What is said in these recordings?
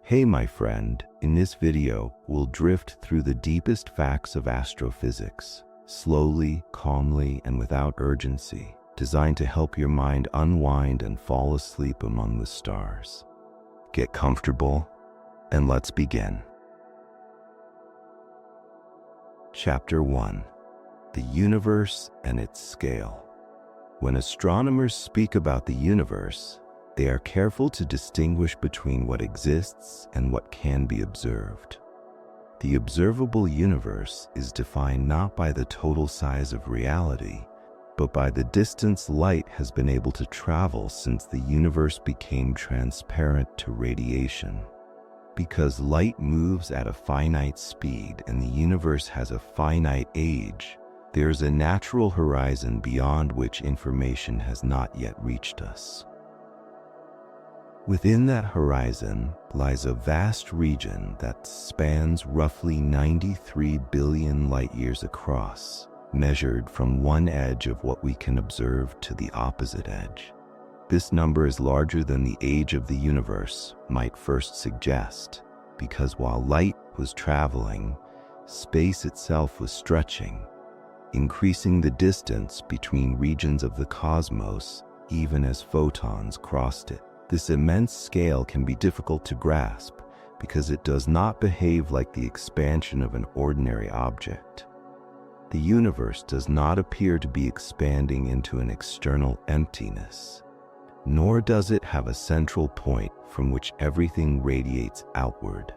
Hey my friend, in this video, we'll drift through the deepest facts of astrophysics, slowly, calmly, and without urgency, designed to help your mind unwind and fall asleep among the stars. Get comfortable, and let's begin. Chapter 1. The Universe and its Scale. When astronomers speak about the universe, they are careful to distinguish between what exists and what can be observed. The observable universe is defined not by the total size of reality, but by the distance light has been able to travel since the universe became transparent to radiation. Because light moves at a finite speed and the universe has a finite age, there is a natural horizon beyond which information has not yet reached us. Within that horizon lies a vast region that spans roughly 93 billion light-years across, measured from one edge of what we can observe to the opposite edge. This number is larger than the age of the universe might first suggest, because while light was traveling, space itself was stretching, increasing the distance between regions of the cosmos even as photons crossed it. This immense scale can be difficult to grasp because it does not behave like the expansion of an ordinary object. The universe does not appear to be expanding into an external emptiness, nor does it have a central point from which everything radiates outward.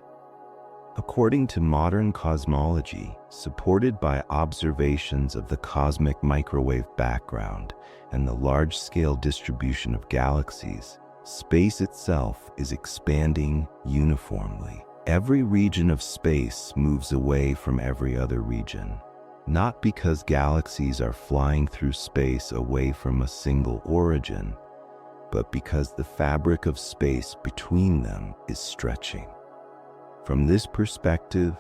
According to modern cosmology, supported by observations of the cosmic microwave background and the large-scale distribution of galaxies, space itself is expanding uniformly. Every region of space moves away from every other region, not because galaxies are flying through space away from a single origin, but because the fabric of space between them is stretching. From this perspective,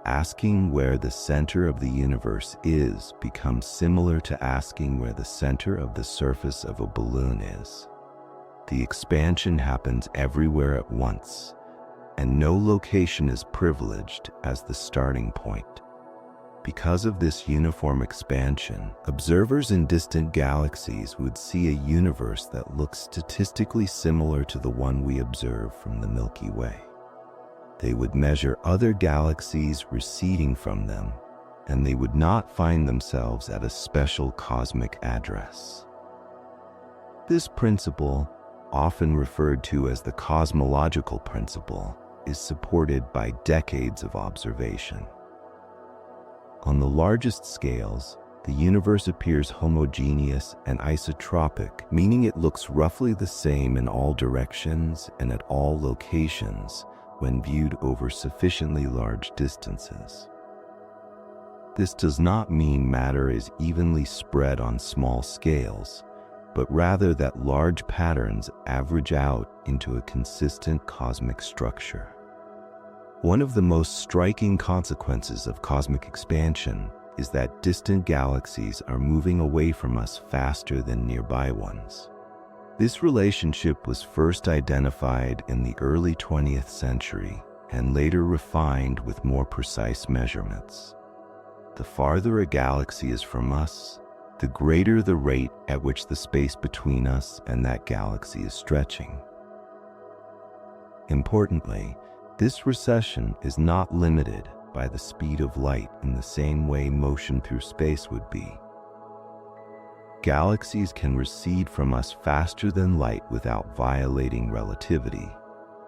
asking where the center of the universe is becomes similar to asking where the center of the surface of a balloon is. The expansion happens everywhere at once, and no location is privileged as the starting point. Because of this uniform expansion, observers in distant galaxies would see a universe that looks statistically similar to the one we observe from the Milky Way. They would measure other galaxies receding from them, and they would not find themselves at a special cosmic address. This principle, often referred to as the cosmological principle, is supported by decades of observation. On the largest scales, the universe appears homogeneous and isotropic, meaning it looks roughly the same in all directions and at all locations when viewed over sufficiently large distances. This does not mean matter is evenly spread on small scales, but rather that large patterns average out into a consistent cosmic structure. One of the most striking consequences of cosmic expansion is that distant galaxies are moving away from us faster than nearby ones. This relationship was first identified in the early 20th century and later refined with more precise measurements. The farther a galaxy is from us, the greater the rate at which the space between us and that galaxy is stretching. Importantly, this recession is not limited by the speed of light in the same way motion through space would be. Galaxies can recede from us faster than light without violating relativity,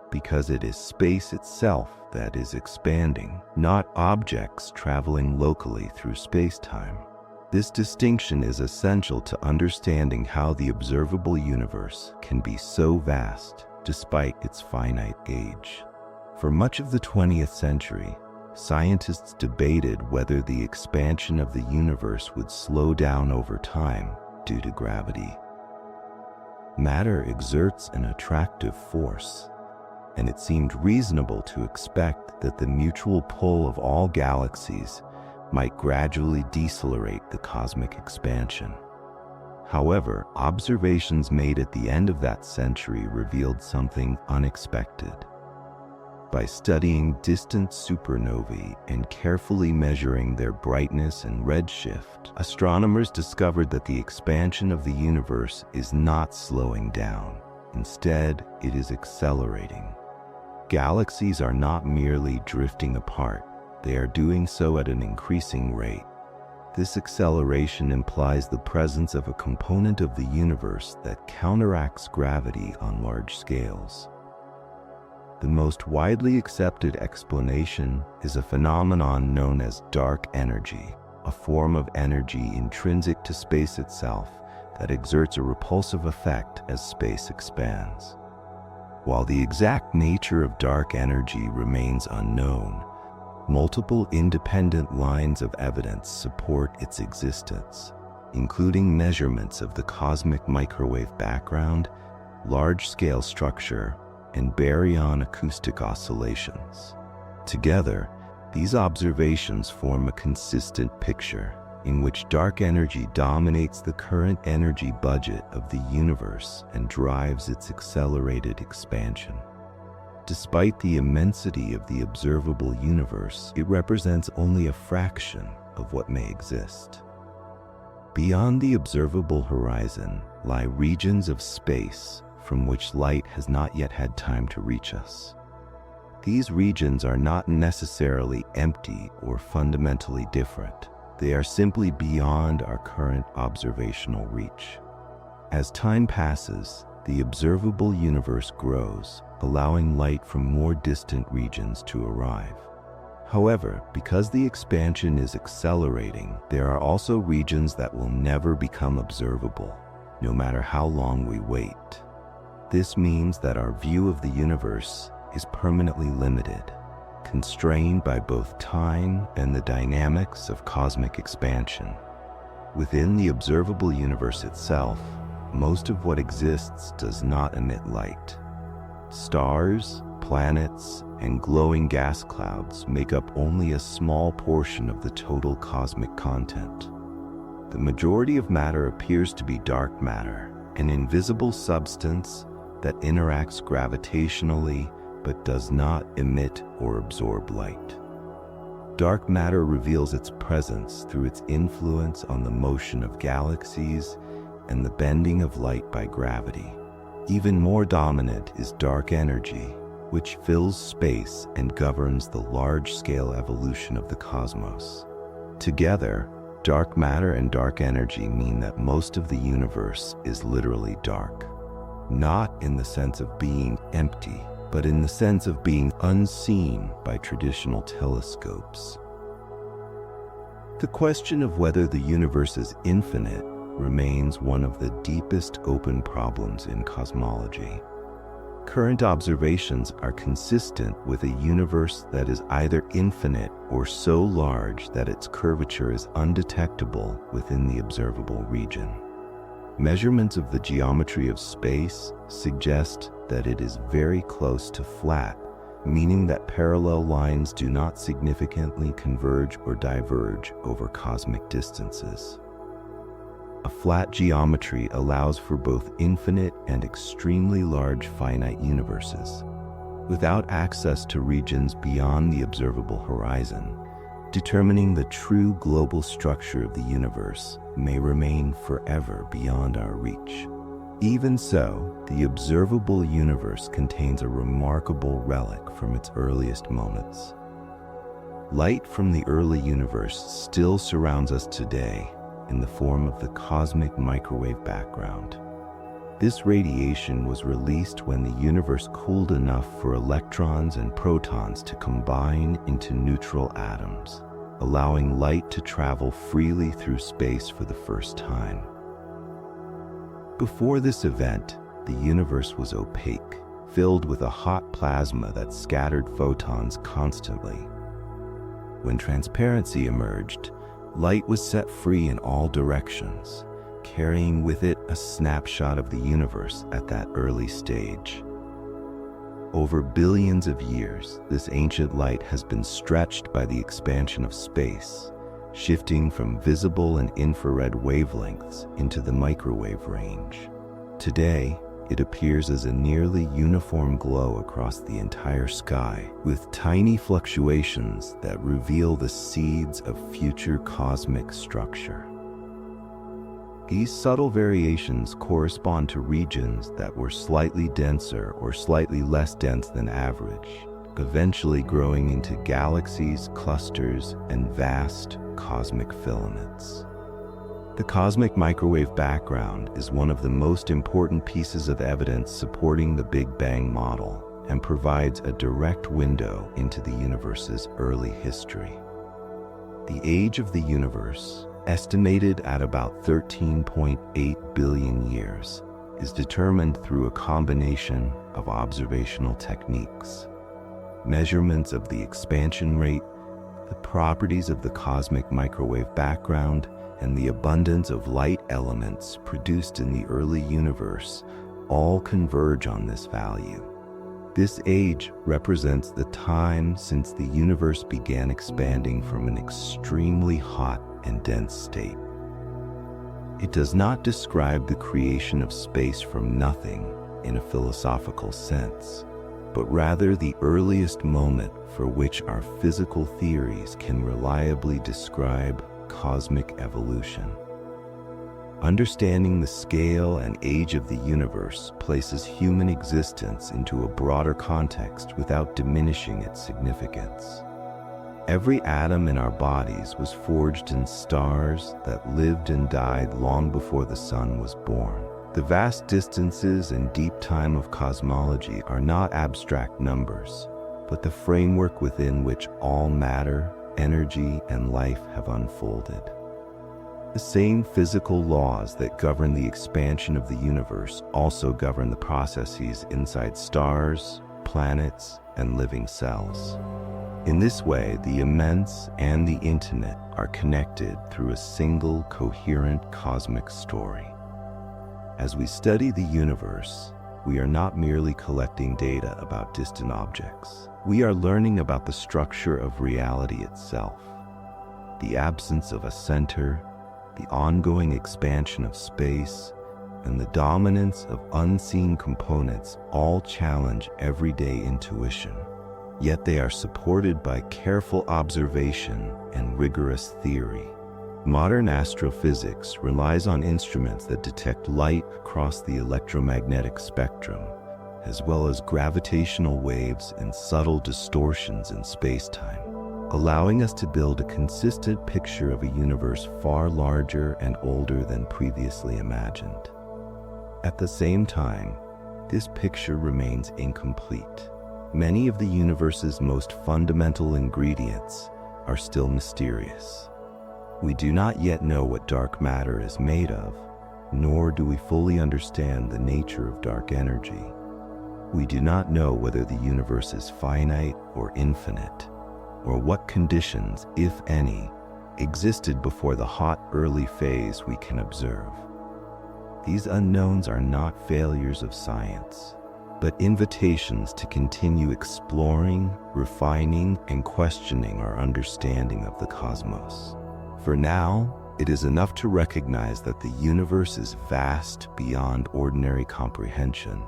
because it is space itself that is expanding, not objects traveling locally through space-time. This distinction is essential to understanding how the observable universe can be so vast despite its finite age. For much of the 20th century, scientists debated whether the expansion of the universe would slow down over time due to gravity. Matter exerts an attractive force, and it seemed reasonable to expect that the mutual pull of all galaxies might gradually decelerate the cosmic expansion. However, observations made at the end of that century revealed something unexpected. By studying distant supernovae and carefully measuring their brightness and redshift, astronomers discovered that the expansion of the universe is not slowing down. Instead, it is accelerating. Galaxies are not merely drifting apart, they are doing so at an increasing rate. This acceleration implies the presence of a component of the universe that counteracts gravity on large scales. The most widely accepted explanation is a phenomenon known as dark energy, a form of energy intrinsic to space itself that exerts a repulsive effect as space expands. While the exact nature of dark energy remains unknown, multiple independent lines of evidence support its existence, including measurements of the cosmic microwave background, large-scale structure, and baryon acoustic oscillations. Together, these observations form a consistent picture in which dark energy dominates the current energy budget of the universe and drives its accelerated expansion. Despite the immensity of the observable universe, it represents only a fraction of what may exist. Beyond the observable horizon lie regions of space from which light has not yet had time to reach us. These regions are not necessarily empty or fundamentally different. They are simply beyond our current observational reach. As time passes, the observable universe grows, allowing light from more distant regions to arrive. However, because the expansion is accelerating, there are also regions that will never become observable, no matter how long we wait. This means that our view of the universe is permanently limited, constrained by both time and the dynamics of cosmic expansion. Within the observable universe itself, most of what exists does not emit light. Stars, planets, and glowing gas clouds make up only a small portion of the total cosmic content. The majority of matter appears to be dark matter, an invisible substance that interacts gravitationally but does not emit or absorb light. Dark matter reveals its presence through its influence on the motion of galaxies and the bending of light by gravity. Even more dominant is dark energy, which fills space and governs the large-scale evolution of the cosmos. Together, dark matter and dark energy mean that most of the universe is literally dark. Not in the sense of being empty, but in the sense of being unseen by traditional telescopes. The question of whether the universe is infinite remains one of the deepest open problems in cosmology. Current observations are consistent with a universe that is either infinite or so large that its curvature is undetectable within the observable region. Measurements of the geometry of space suggest that it is very close to flat, meaning that parallel lines do not significantly converge or diverge over cosmic distances. A flat geometry allows for both infinite and extremely large finite universes. Without access to regions beyond the observable horizon, determining the true global structure of the universe may remain forever beyond our reach. Even so, the observable universe contains a remarkable relic from its earliest moments. Light from the early universe still surrounds us today in the form of the cosmic microwave background. This radiation was released when the universe cooled enough for electrons and protons to combine into neutral atoms, allowing light to travel freely through space for the first time. Before this event, the universe was opaque, filled with a hot plasma that scattered photons constantly. When transparency emerged, light was set free in all directions, carrying with it a snapshot of the universe at that early stage. Over billions of years, this ancient light has been stretched by the expansion of space, shifting from visible and infrared wavelengths into the microwave range. Today, it appears as a nearly uniform glow across the entire sky, with tiny fluctuations that reveal the seeds of future cosmic structure. These subtle variations correspond to regions that were slightly denser or slightly less dense than average, eventually growing into galaxies, clusters, and vast cosmic filaments. The cosmic microwave background is one of the most important pieces of evidence supporting the Big Bang model and provides a direct window into the universe's early history. The age of the universe, estimated at about 13.8 billion years, is determined through a combination of observational techniques. Measurements of the expansion rate, the properties of the cosmic microwave background, and the abundance of light elements produced in the early universe all converge on this value. This age represents the time since the universe began expanding from an extremely hot and dense state. It does not describe the creation of space from nothing in a philosophical sense, but rather the earliest moment for which our physical theories can reliably describe cosmic evolution. Understanding the scale and age of the universe places human existence into a broader context without diminishing its significance. Every atom in our bodies was forged in stars that lived and died long before the sun was born. The vast distances and deep time of cosmology are not abstract numbers, but the framework within which all matter, energy, and life have unfolded. The same physical laws that govern the expansion of the universe also govern the processes inside stars, planets, and living cells. In this way, the immense and the intimate are connected through a single coherent cosmic story. As we study the universe, we are not merely collecting data about distant objects. We are learning about the structure of reality itself. The absence of a center, the ongoing expansion of space, and the dominance of unseen components all challenge everyday intuition. Yet they are supported by careful observation and rigorous theory. Modern astrophysics relies on instruments that detect light across the electromagnetic spectrum, as well as gravitational waves and subtle distortions in space-time, allowing us to build a consistent picture of a universe far larger and older than previously imagined. At the same time, this picture remains incomplete. Many of the universe's most fundamental ingredients are still mysterious. We do not yet know what dark matter is made of, nor do we fully understand the nature of dark energy. We do not know whether the universe is finite or infinite, or what conditions, if any, existed before the hot early phase we can observe. These unknowns are not failures of science, but invitations to continue exploring, refining, and questioning our understanding of the cosmos. For now, it is enough to recognize that the universe is vast beyond ordinary comprehension,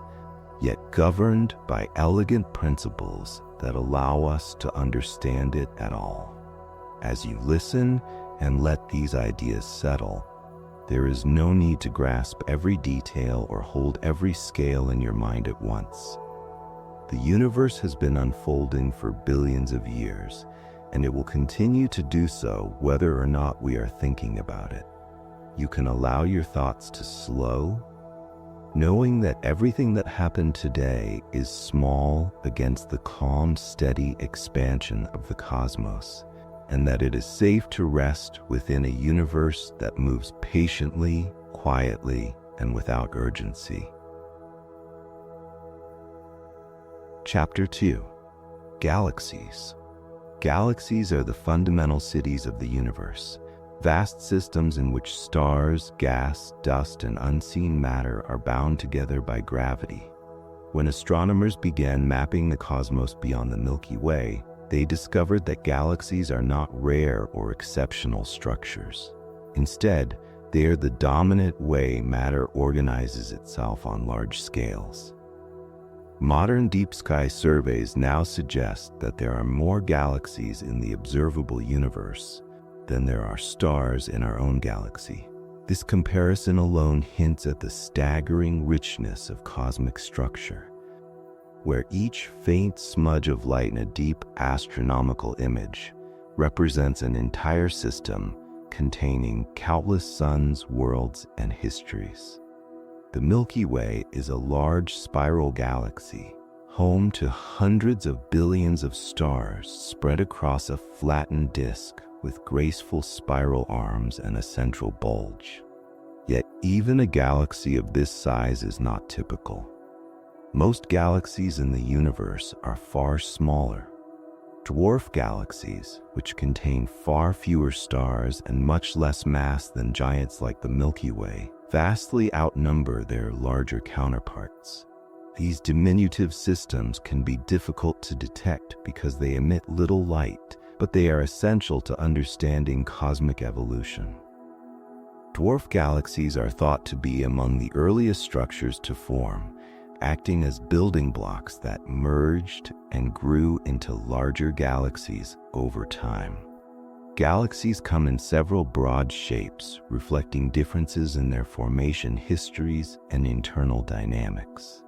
yet governed by elegant principles that allow us to understand it at all. As you listen and let these ideas settle, there is no need to grasp every detail or hold every scale in your mind at once. The universe has been unfolding for billions of years, and it will continue to do so whether or not we are thinking about it. You can allow your thoughts to slow, knowing that everything that happened today is small against the calm, steady expansion of the cosmos, and that it is safe to rest within a universe that moves patiently, quietly, and without urgency. Chapter 2. Galaxies. Galaxies are the fundamental cities of the universe, vast systems in which stars, gas, dust, and unseen matter are bound together by gravity. When astronomers began mapping the cosmos beyond the Milky Way, they discovered that galaxies are not rare or exceptional structures. Instead, They are the dominant way matter organizes itself on large scales. Modern deep sky surveys now suggest that there are more galaxies in the observable universe than there are stars in our own galaxy. This comparison alone hints at the staggering richness of cosmic structure, where each faint smudge of light in a deep astronomical image represents an entire system containing countless suns, worlds, and histories. The Milky Way is a large spiral galaxy, home to hundreds of billions of stars spread across a flattened disk with graceful spiral arms and a central bulge. Yet even a galaxy of this size is not typical. Most galaxies in the universe are far smaller. Dwarf galaxies, which contain far fewer stars and much less mass than giants like the Milky Way, vastly outnumber their larger counterparts. These diminutive systems can be difficult to detect because they emit little light, but they are essential to understanding cosmic evolution. Dwarf galaxies are thought to be among the earliest structures to form, acting as building blocks that merged and grew into larger galaxies over time. Galaxies come in several broad shapes, reflecting differences in their formation histories and internal dynamics.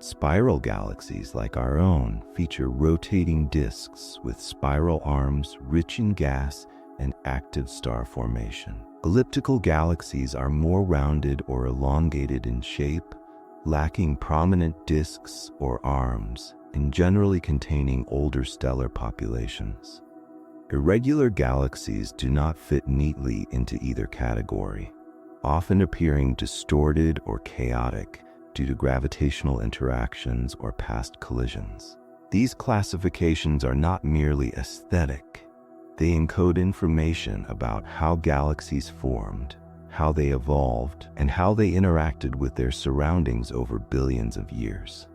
Spiral galaxies, like our own, feature rotating disks with spiral arms rich in gas and active star formation. Elliptical galaxies are more rounded or elongated in shape, lacking prominent disks or arms, and generally containing older stellar populations. Irregular galaxies do not fit neatly into either category, often appearing distorted or chaotic due to gravitational interactions or past collisions. These classifications are not merely aesthetic. They encode information about how galaxies formed, how they evolved, and how they interacted with their surroundings over billions of years.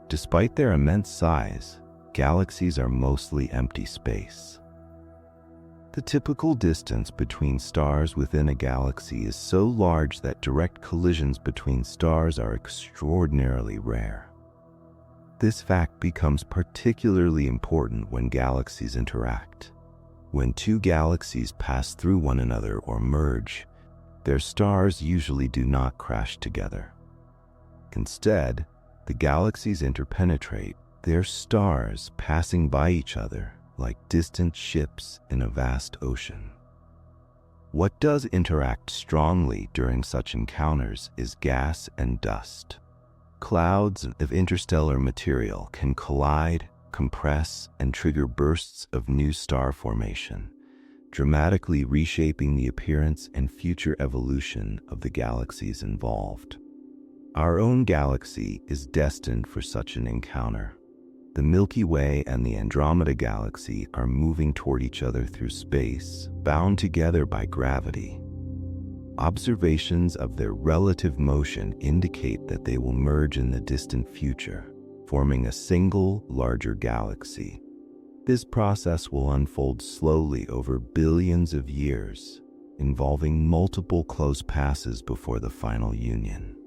Despite their immense size, galaxies are mostly empty space. The typical distance between stars within a galaxy is so large that direct collisions between stars are extraordinarily rare. This fact becomes particularly important when galaxies interact. When two galaxies pass through one another or merge, their stars usually do not crash together. Instead, the galaxies interpenetrate, their stars passing by each other like distant ships in a vast ocean. What does interact strongly during such encounters is gas and dust. Clouds of interstellar material can collide, compress, and trigger bursts of new star formation, dramatically reshaping the appearance and future evolution of the galaxies involved. Our own galaxy is destined for such an encounter. The Milky Way and the Andromeda Galaxy are moving toward each other through space, bound together by gravity. Observations of their relative motion indicate that they will merge in the distant future, forming a single, larger galaxy. This process will unfold slowly over billions of years, involving multiple close passes before the final union.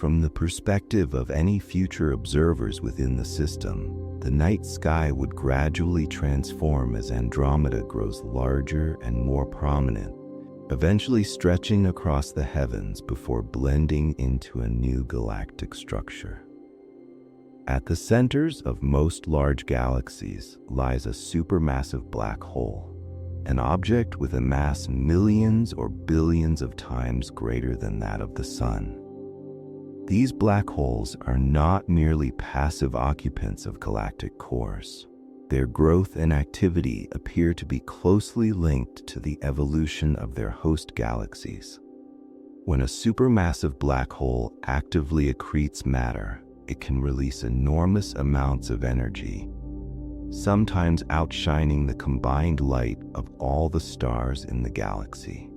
From the perspective of any future observers within the system, the night sky would gradually transform as Andromeda grows larger and more prominent, eventually stretching across the heavens before blending into a new galactic structure. At the centers of most large galaxies lies a supermassive black hole, an object with a mass millions or billions of times greater than that of the Sun. These black holes are not merely passive occupants of galactic cores. Their growth and activity appear to be closely linked to the evolution of their host galaxies. When a supermassive black hole actively accretes matter, it can release enormous amounts of energy, sometimes outshining the combined light of all the stars in the galaxy.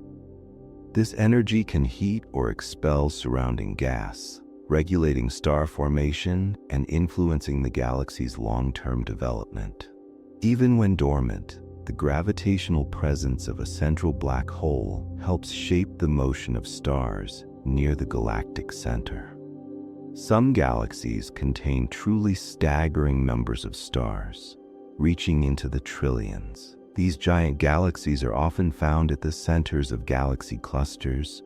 This energy can heat or expel surrounding gas, regulating star formation and influencing the galaxy's long-term development. Even when dormant, The gravitational presence of a central black hole helps shape the motion of stars near the galactic center. Some galaxies contain truly staggering numbers of stars, reaching into the trillions. These giant galaxies are often found at the centers of galaxy clusters,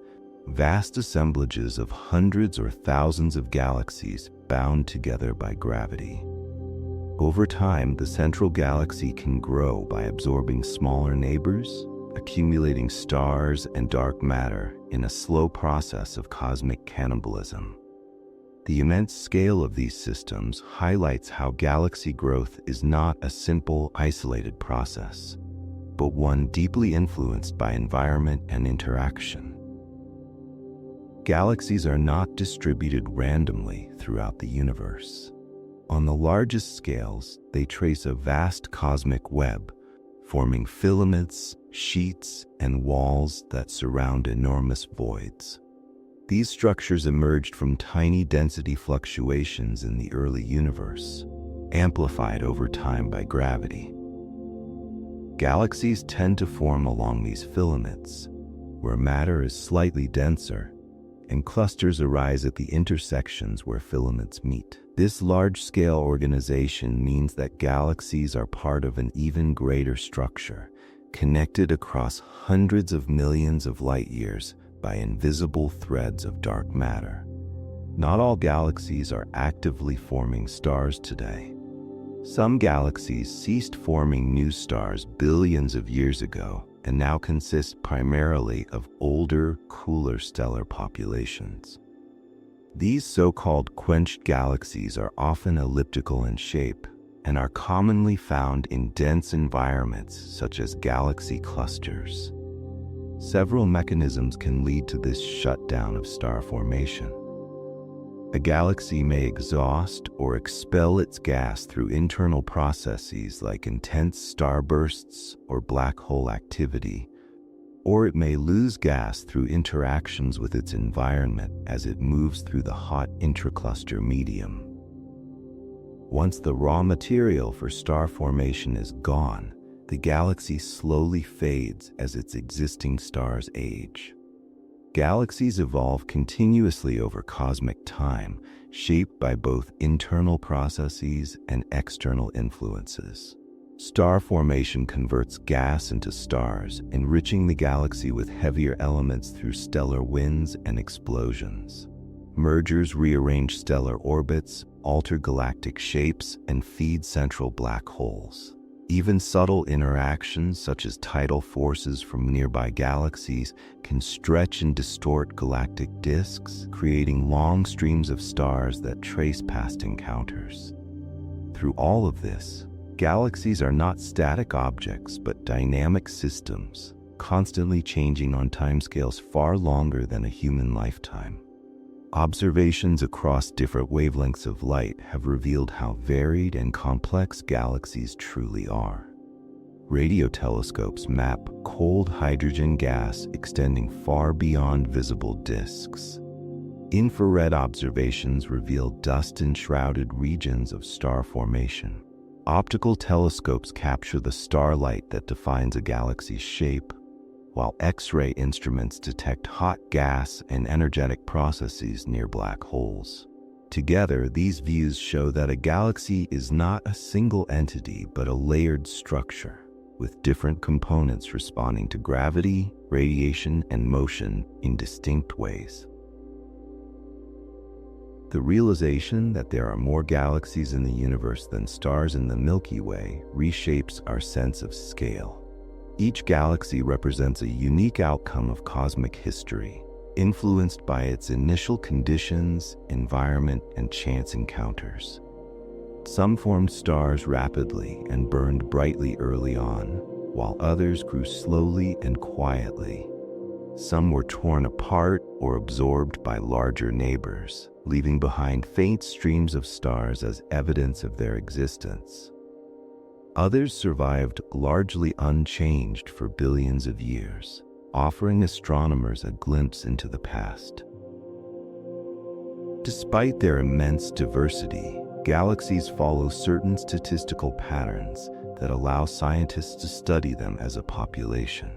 vast assemblages of hundreds or thousands of galaxies bound together by gravity. Over time, the central galaxy can grow by absorbing smaller neighbors, accumulating stars and dark matter in a slow process of cosmic cannibalism. The immense scale of these systems highlights how galaxy growth is not a simple, isolated process, but one deeply influenced by environment and interaction. Galaxies are not distributed randomly throughout the universe. On the largest scales, they trace a vast cosmic web, forming filaments, sheets, and walls that surround enormous voids. These structures emerged from tiny density fluctuations in the early universe, amplified over time by gravity. Galaxies tend to form along these filaments, where matter is slightly denser, and clusters arise at the intersections where filaments meet. This large-scale organization means that galaxies are part of an even greater structure, connected across hundreds of millions of light-years by invisible threads of dark matter. Not all galaxies are actively forming stars today. Some galaxies ceased forming new stars billions of years ago and now consist primarily of older, cooler stellar populations. These so-called quenched galaxies are often elliptical in shape and are commonly found in dense environments such as galaxy clusters. Several mechanisms can lead to this shutdown of star formation. A galaxy may exhaust or expel its gas through internal processes like intense starbursts or black hole activity, or it may lose gas through interactions with its environment as it moves through the hot intracluster medium. Once the raw material for star formation is gone, the galaxy slowly fades as its existing stars age. Galaxies evolve continuously over cosmic time, shaped by both internal processes and external influences. Star formation converts gas into stars, enriching the galaxy with heavier elements through stellar winds and explosions. Mergers rearrange stellar orbits, alter galactic shapes, and feed central black holes. Even subtle interactions, such as tidal forces from nearby galaxies, can stretch and distort galactic disks, creating long streams of stars that trace past encounters. Through all of this, galaxies are not static objects but dynamic systems, constantly changing on timescales far longer than a human lifetime. Observations across different wavelengths of light have revealed how varied and complex galaxies truly are. Radio telescopes map cold hydrogen gas extending far beyond visible disks. Infrared observations reveal dust-enshrouded regions of star formation. Optical telescopes capture the starlight that defines a galaxy's shape, while X-ray instruments detect hot gas and energetic processes near black holes. Together, these views show that a galaxy is not a single entity but a layered structure, with different components responding to gravity, radiation, and motion in distinct ways. The realization that there are more galaxies in the universe than stars in the Milky Way reshapes our sense of scale. Each galaxy represents a unique outcome of cosmic history, influenced by its initial conditions, environment, and chance encounters. Some formed stars rapidly and burned brightly early on, while others grew slowly and quietly. Some were torn apart or absorbed by larger neighbors, leaving behind faint streams of stars as evidence of their existence. Others survived largely unchanged for billions of years, offering astronomers a glimpse into the past. Despite their immense diversity, galaxies follow certain statistical patterns that allow scientists to study them as a population.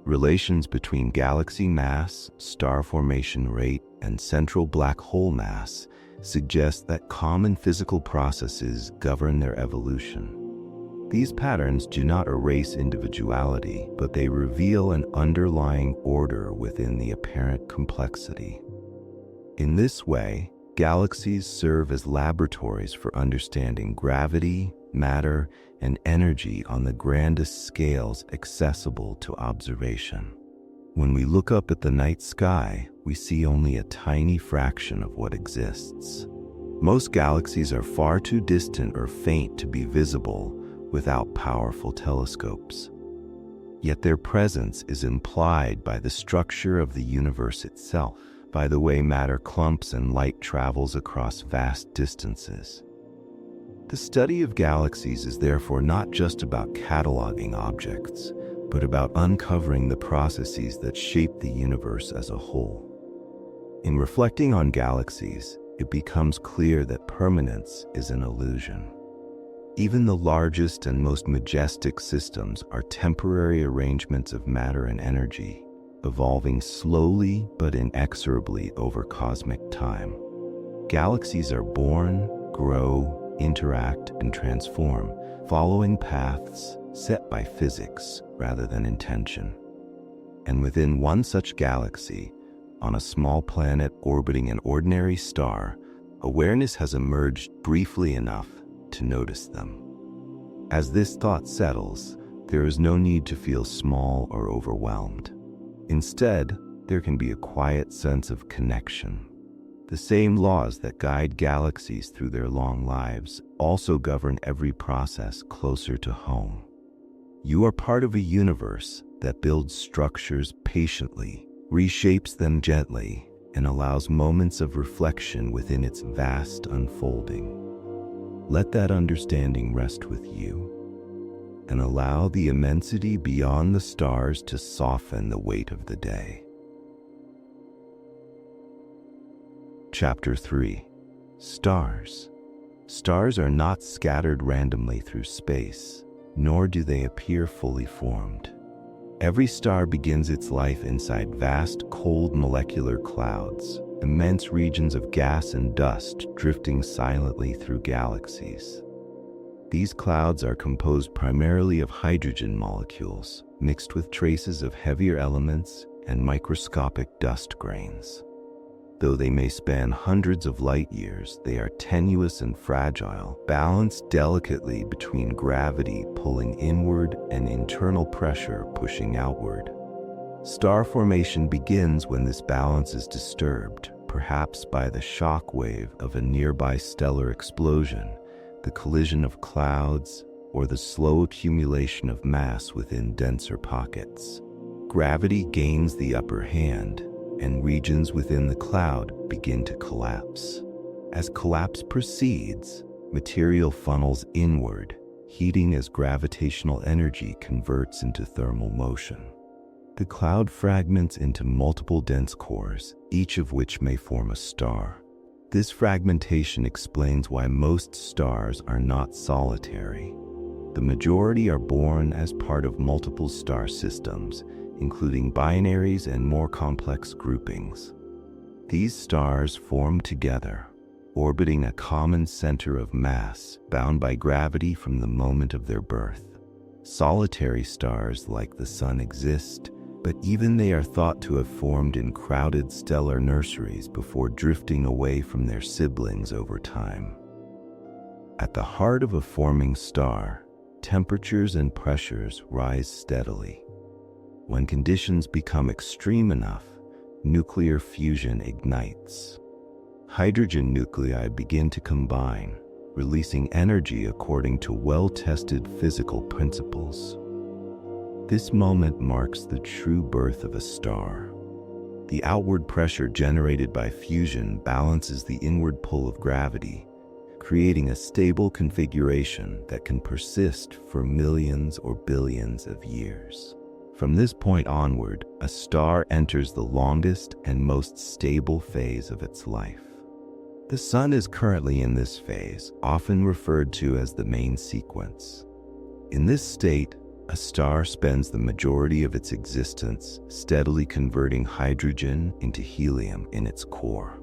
Relations between galaxy mass, star formation rate, and central black hole mass suggest that common physical processes govern their evolution. These patterns do not erase individuality, but they reveal an underlying order within the apparent complexity. In this way, galaxies serve as laboratories for understanding gravity, matter, and energy on the grandest scales accessible to observation. When we look up at the night sky, we see only a tiny fraction of what exists. Most galaxies are far too distant or faint to be visible without powerful telescopes. Yet their presence is implied by the structure of the universe itself, by the way matter clumps and light travels across vast distances. The study of galaxies is therefore not just about cataloging objects, but about uncovering the processes that shape the universe as a whole. In reflecting on galaxies, it becomes clear that permanence is an illusion. Even the largest and most majestic systems are temporary arrangements of matter and energy, evolving slowly but inexorably over cosmic time. Galaxies are born, grow, interact, and transform, following paths set by physics rather than intention. And within one such galaxy, on a small planet orbiting an ordinary star, awareness has emerged briefly enough to notice them. As this thought settles, there is no need to feel small or overwhelmed. Instead, there can be a quiet sense of connection. The same laws that guide galaxies through their long lives also govern every process closer to home. You are part of a universe that builds structures patiently, reshapes them gently, and allows moments of reflection within its vast unfolding. Let that understanding rest with you, and allow the immensity beyond the stars to soften the weight of the day. Chapter 3. Stars. Stars are not scattered randomly through space, nor do they appear fully formed. Every star begins its life inside vast, cold molecular clouds, immense regions of gas and dust drifting silently through galaxies. These clouds are composed primarily of hydrogen molecules, mixed with traces of heavier elements and microscopic dust grains. Though they may span hundreds of light years, they are tenuous and fragile, balanced delicately between gravity pulling inward and internal pressure pushing outward. Star formation begins when this balance is disturbed, perhaps by the shock wave of a nearby stellar explosion, the collision of clouds, or the slow accumulation of mass within denser pockets. Gravity gains the upper hand, and regions within the cloud begin to collapse. As collapse proceeds, material funnels inward, heating as gravitational energy converts into thermal motion. The cloud fragments into multiple dense cores, each of which may form a star. This fragmentation explains why most stars are not solitary. The majority are born as part of multiple star systems, including binaries and more complex groupings. These stars form together, orbiting a common center of mass bound by gravity from the moment of their birth. Solitary stars like the Sun exist, but even they are thought to have formed in crowded stellar nurseries before drifting away from their siblings over time. At the heart of a forming star, temperatures and pressures rise steadily. When conditions become extreme enough, nuclear fusion ignites. Hydrogen nuclei begin to combine, releasing energy according to well-tested physical principles. This moment marks the true birth of a star. The outward pressure generated by fusion balances the inward pull of gravity, creating a stable configuration that can persist for millions or billions of years. From this point onward, a star enters the longest and most stable phase of its life. The Sun is currently in this phase, often referred to as the main sequence. In this state, a star spends the majority of its existence steadily converting hydrogen into helium in its core.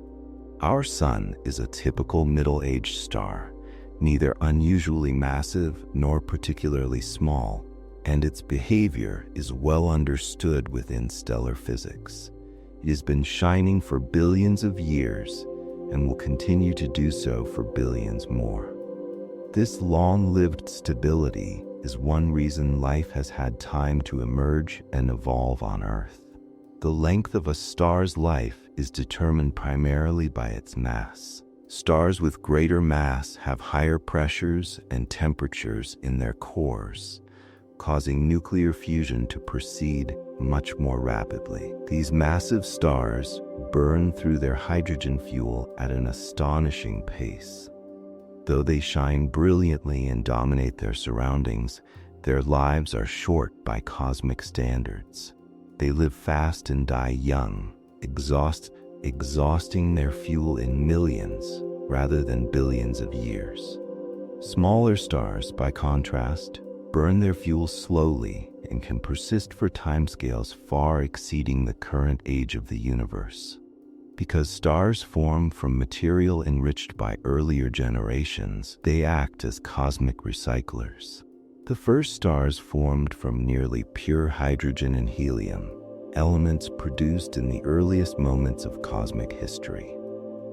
Our Sun is a typical middle-aged star, neither unusually massive nor particularly small, and its behavior is well understood within stellar physics. It has been shining for billions of years and will continue to do so for billions more. This long-lived stability is one reason life has had time to emerge and evolve on Earth. The length of a star's life is determined primarily by its mass. Stars with greater mass have higher pressures and temperatures in their cores, causing nuclear fusion to proceed much more rapidly. These massive stars burn through their hydrogen fuel at an astonishing pace. Though they shine brilliantly and dominate their surroundings, their lives are short by cosmic standards. They live fast and die young, exhausting their fuel in millions rather than billions of years. Smaller stars, by contrast, burn their fuel slowly and can persist for timescales far exceeding the current age of the universe. Because stars form from material enriched by earlier generations, they act as cosmic recyclers. The first stars formed from nearly pure hydrogen and helium, elements produced in the earliest moments of cosmic history.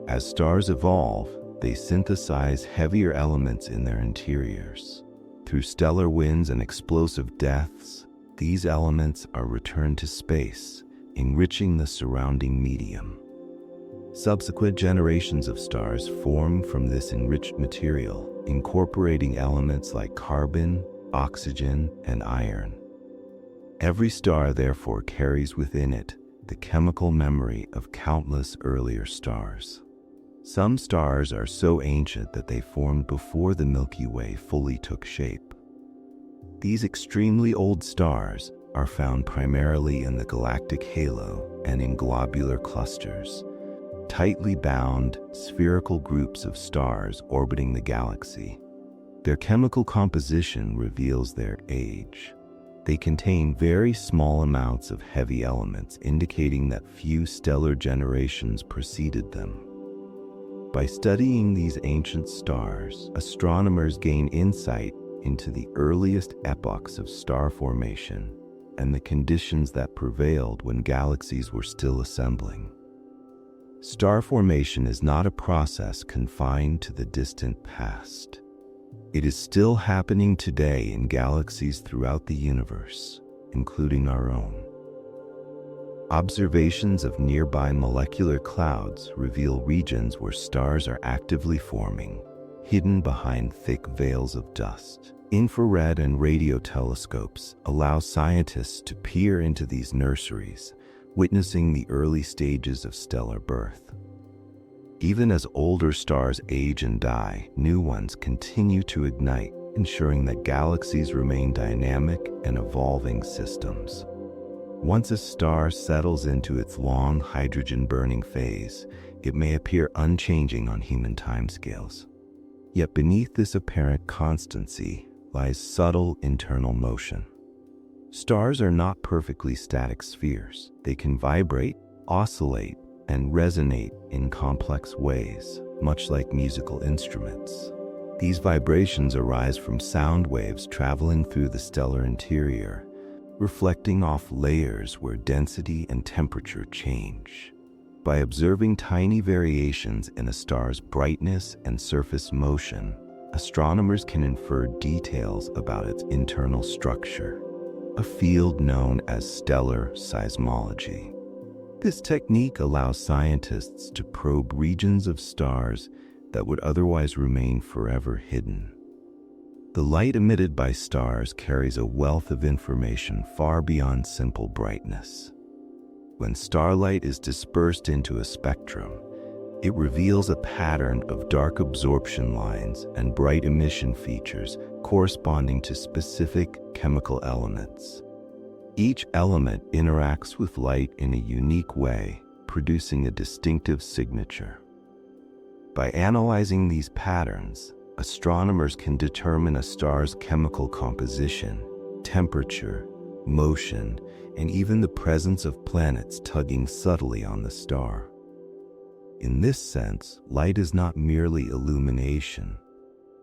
As stars evolve, they synthesize heavier elements in their interiors. Through stellar winds and explosive deaths, these elements are returned to space, enriching the surrounding medium. Subsequent generations of stars form from this enriched material, incorporating elements like carbon, oxygen, and iron. Every star therefore carries within it the chemical memory of countless earlier stars. Some stars are so ancient that they formed before the Milky Way fully took shape. These extremely old stars are found primarily in the galactic halo and in globular clusters, tightly bound, spherical groups of stars orbiting the galaxy. Their chemical composition reveals their age. They contain very small amounts of heavy elements, indicating that few stellar generations preceded them. By studying these ancient stars, astronomers gain insight into the earliest epochs of star formation and the conditions that prevailed when galaxies were still assembling. Star formation is not a process confined to the distant past. It is still happening today in galaxies throughout the universe, including our own. Observations of nearby molecular clouds reveal regions where stars are actively forming, hidden behind thick veils of dust. Infrared and radio telescopes allow scientists to peer into these nurseries, witnessing the early stages of stellar birth. Even as older stars age and die, new ones continue to ignite, ensuring that galaxies remain dynamic and evolving systems. Once a star settles into its long hydrogen-burning phase, it may appear unchanging on human timescales. Yet beneath this apparent constancy lies subtle internal motion. Stars are not perfectly static spheres. They can vibrate, oscillate, and resonate in complex ways, much like musical instruments. These vibrations arise from sound waves traveling through the stellar interior, reflecting off layers where density and temperature change. By observing tiny variations in a star's brightness and surface motion, astronomers can infer details about its internal structure, a field known as stellar seismology. This technique allows scientists to probe regions of stars that would otherwise remain forever hidden. The light emitted by stars carries a wealth of information far beyond simple brightness. When starlight is dispersed into a spectrum, it reveals a pattern of dark absorption lines and bright emission features corresponding to specific chemical elements. Each element interacts with light in a unique way, producing a distinctive signature. By analyzing these patterns, astronomers can determine a star's chemical composition, temperature, motion, and even the presence of planets tugging subtly on the star. In this sense, light is not merely illumination,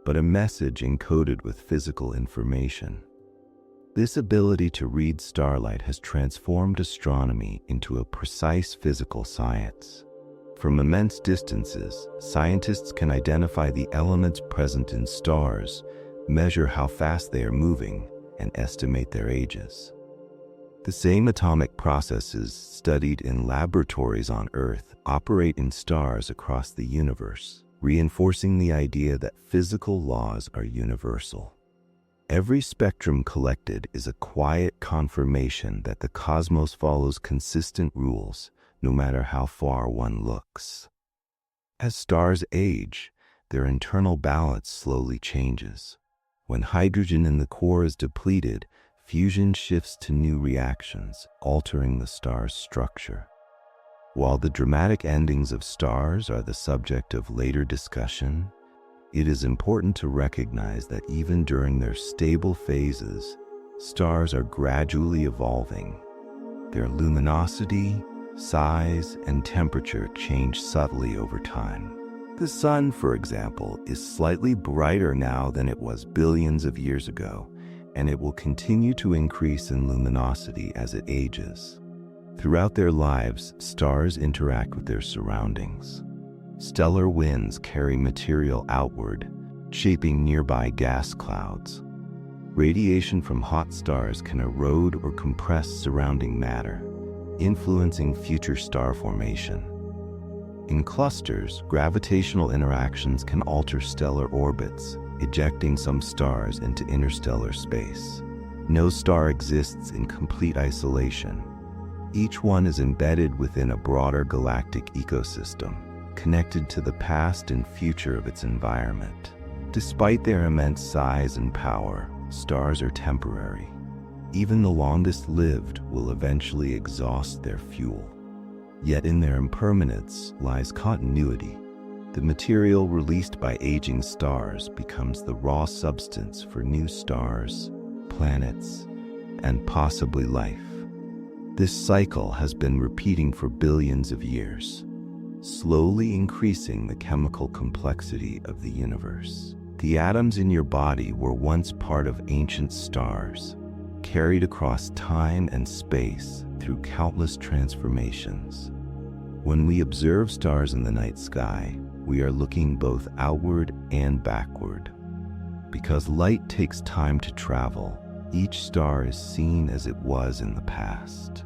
but a message encoded with physical information. This ability to read starlight has transformed astronomy into a precise physical science. From immense distances, scientists can identify the elements present in stars, measure how fast they are moving, and estimate their ages. The same atomic processes studied in laboratories on Earth operate in stars across the universe, reinforcing the idea that physical laws are universal. Every spectrum collected is a quiet confirmation that the cosmos follows consistent rules, no matter how far one looks. As stars age, their internal balance slowly changes. When hydrogen in the core is depleted, fusion shifts to new reactions, altering the star's structure. While the dramatic endings of stars are the subject of later discussion, it is important to recognize that even during their stable phases, stars are gradually evolving. Their luminosity, size, and temperature change subtly over time. The sun, for example, is slightly brighter now than it was billions of years ago, and it will continue to increase in luminosity as it ages. Throughout their lives, stars interact with their surroundings. Stellar winds carry material outward, shaping nearby gas clouds. Radiation from hot stars can erode or compress surrounding matter, influencing future star formation. In clusters, gravitational interactions can alter stellar orbits, ejecting some stars into interstellar space. No star exists in complete isolation. Each one is embedded within a broader galactic ecosystem, connected to the past and future of its environment. Despite their immense size and power, stars are temporary. Even the longest-lived will eventually exhaust their fuel. Yet in their impermanence lies continuity. The material released by aging stars becomes the raw substance for new stars, planets, and possibly life. This cycle has been repeating for billions of years, slowly increasing the chemical complexity of the universe. The atoms in your body were once part of ancient stars, carried across time and space through countless transformations. When we observe stars in the night sky, we are looking both outward and backward. Because light takes time to travel, each star is seen as it was in the past.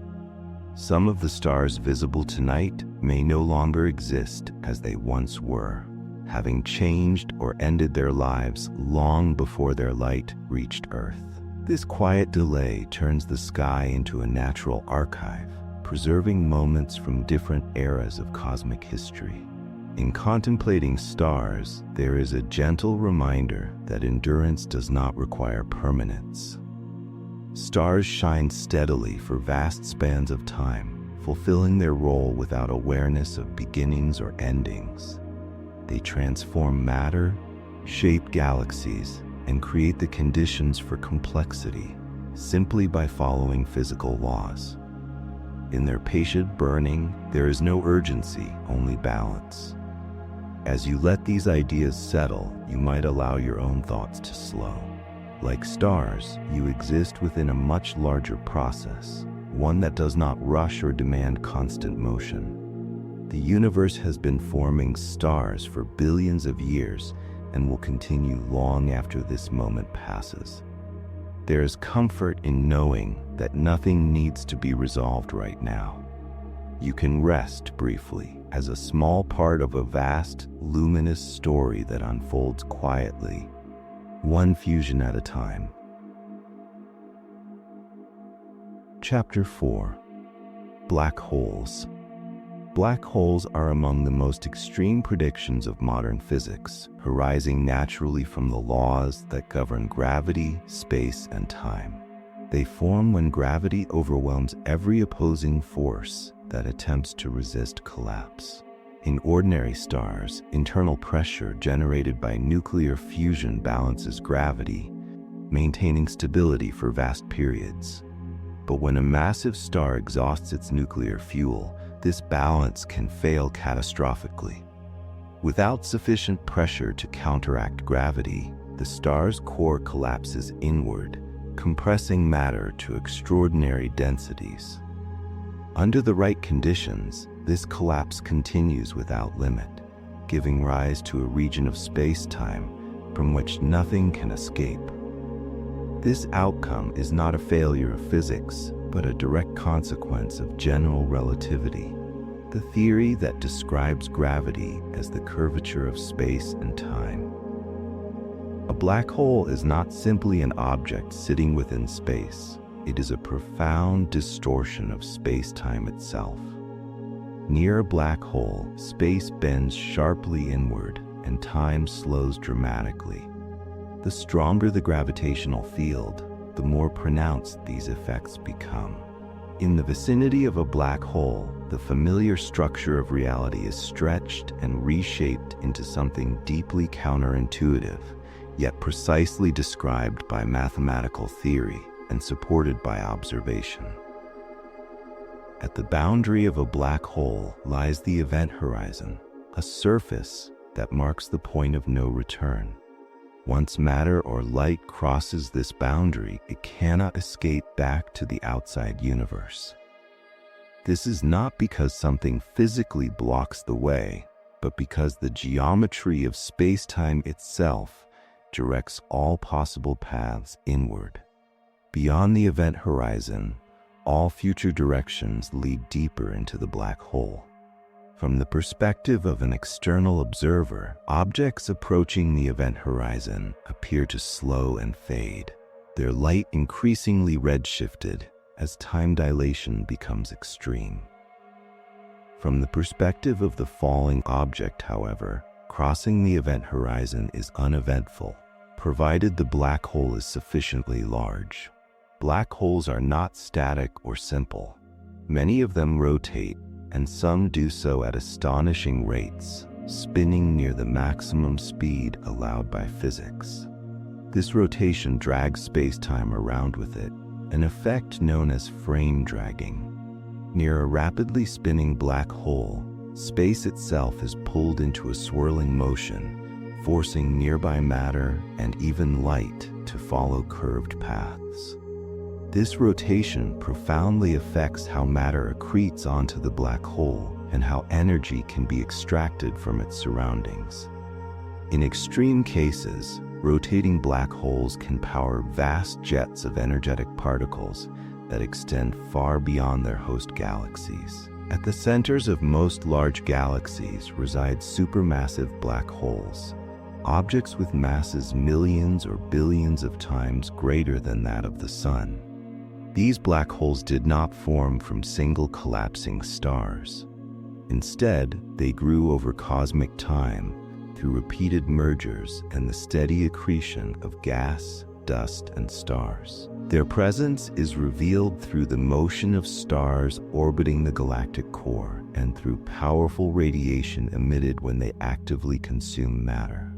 Some of the stars visible tonight may no longer exist as they once were, having changed or ended their lives long before their light reached Earth. This quiet delay turns the sky into a natural archive, preserving moments from different eras of cosmic history. In contemplating stars, there is a gentle reminder that endurance does not require permanence. Stars shine steadily for vast spans of time, fulfilling their role without awareness of beginnings or endings. They transform matter, shape galaxies, and create the conditions for complexity simply by following physical laws. In their patient burning, there is no urgency, only balance. As you let these ideas settle, you might allow your own thoughts to slow. Like stars, you exist within a much larger process, one that does not rush or demand constant motion. The universe has been forming stars for billions of years and will continue long after this moment passes. There is comfort in knowing that nothing needs to be resolved right now. You can rest briefly as a small part of a vast, luminous story that unfolds quietly, one fusion at a time. Chapter 4. Black Holes. Black holes are among the most extreme predictions of modern physics, arising naturally from the laws that govern gravity, space, and time. They form when gravity overwhelms every opposing force that attempts to resist collapse. In ordinary stars, internal pressure generated by nuclear fusion balances gravity, maintaining stability for vast periods. But when a massive star exhausts its nuclear fuel, this balance can fail catastrophically. Without sufficient pressure to counteract gravity, the star's core collapses inward, compressing matter to extraordinary densities. Under the right conditions, this collapse continues without limit, giving rise to a region of space-time from which nothing can escape. This outcome is not a failure of physics, but a direct consequence of general relativity, the theory that describes gravity as the curvature of space and time. A black hole is not simply an object sitting within space. It is a profound distortion of space-time itself. Near a black hole, space bends sharply inward and time slows dramatically. The stronger the gravitational field, the more pronounced these effects become. In the vicinity of a black hole, the familiar structure of reality is stretched and reshaped into something deeply counterintuitive, yet precisely described by mathematical theory and supported by observation. At the boundary of a black hole lies the event horizon, a surface that marks the point of no return. Once matter or light crosses this boundary, it cannot escape back to the outside universe. This is not because something physically blocks the way, but because the geometry of space-time itself directs all possible paths inward. Beyond the event horizon, all future directions lead deeper into the black hole. From the perspective of an external observer, objects approaching the event horizon appear to slow and fade, their light increasingly redshifted as time dilation becomes extreme. From the perspective of the falling object, however, crossing the event horizon is uneventful, provided the black hole is sufficiently large. Black holes are not static or simple. Many of them rotate, and some do so at astonishing rates, spinning near the maximum speed allowed by physics. This rotation drags space-time around with it, an effect known as frame dragging. Near a rapidly spinning black hole, space itself is pulled into a swirling motion, forcing nearby matter and even light to follow curved paths. This rotation profoundly affects how matter accretes onto the black hole and how energy can be extracted from its surroundings. In extreme cases, rotating black holes can power vast jets of energetic particles that extend far beyond their host galaxies. At the centers of most large galaxies reside supermassive black holes, objects with masses millions or billions of times greater than that of the Sun. These black holes did not form from single collapsing stars. Instead, they grew over cosmic time through repeated mergers and the steady accretion of gas, dust, and stars. Their presence is revealed through the motion of stars orbiting the galactic core and through powerful radiation emitted when they actively consume matter.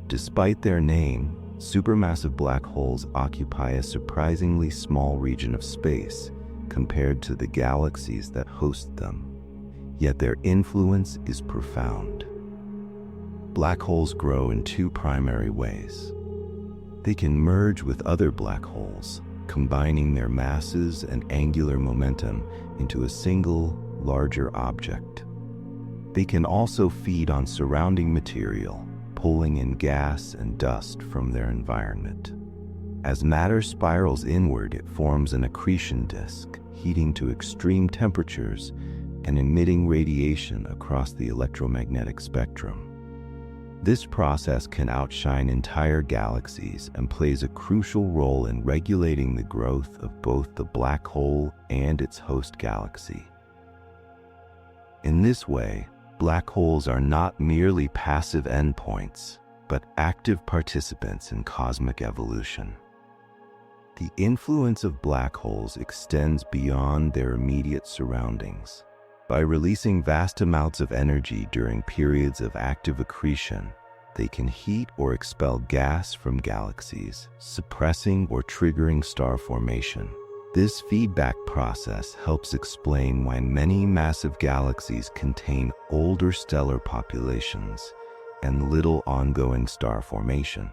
Despite their name, supermassive black holes occupy a surprisingly small region of space compared to the galaxies that host them. Yet their influence is profound. Black holes grow in two primary ways. They can merge with other black holes, combining their masses and angular momentum into a single, larger object. They can also feed on surrounding material, pulling in gas and dust from their environment. As matter spirals inward, it forms an accretion disk, heating to extreme temperatures and emitting radiation across the electromagnetic spectrum. This process can outshine entire galaxies and plays a crucial role in regulating the growth of both the black hole and its host galaxy. In this way, black holes are not merely passive endpoints, but active participants in cosmic evolution. The influence of black holes extends beyond their immediate surroundings. By releasing vast amounts of energy during periods of active accretion, they can heat or expel gas from galaxies, suppressing or triggering star formation. This feedback process helps explain why many massive galaxies contain older stellar populations and little ongoing star formation.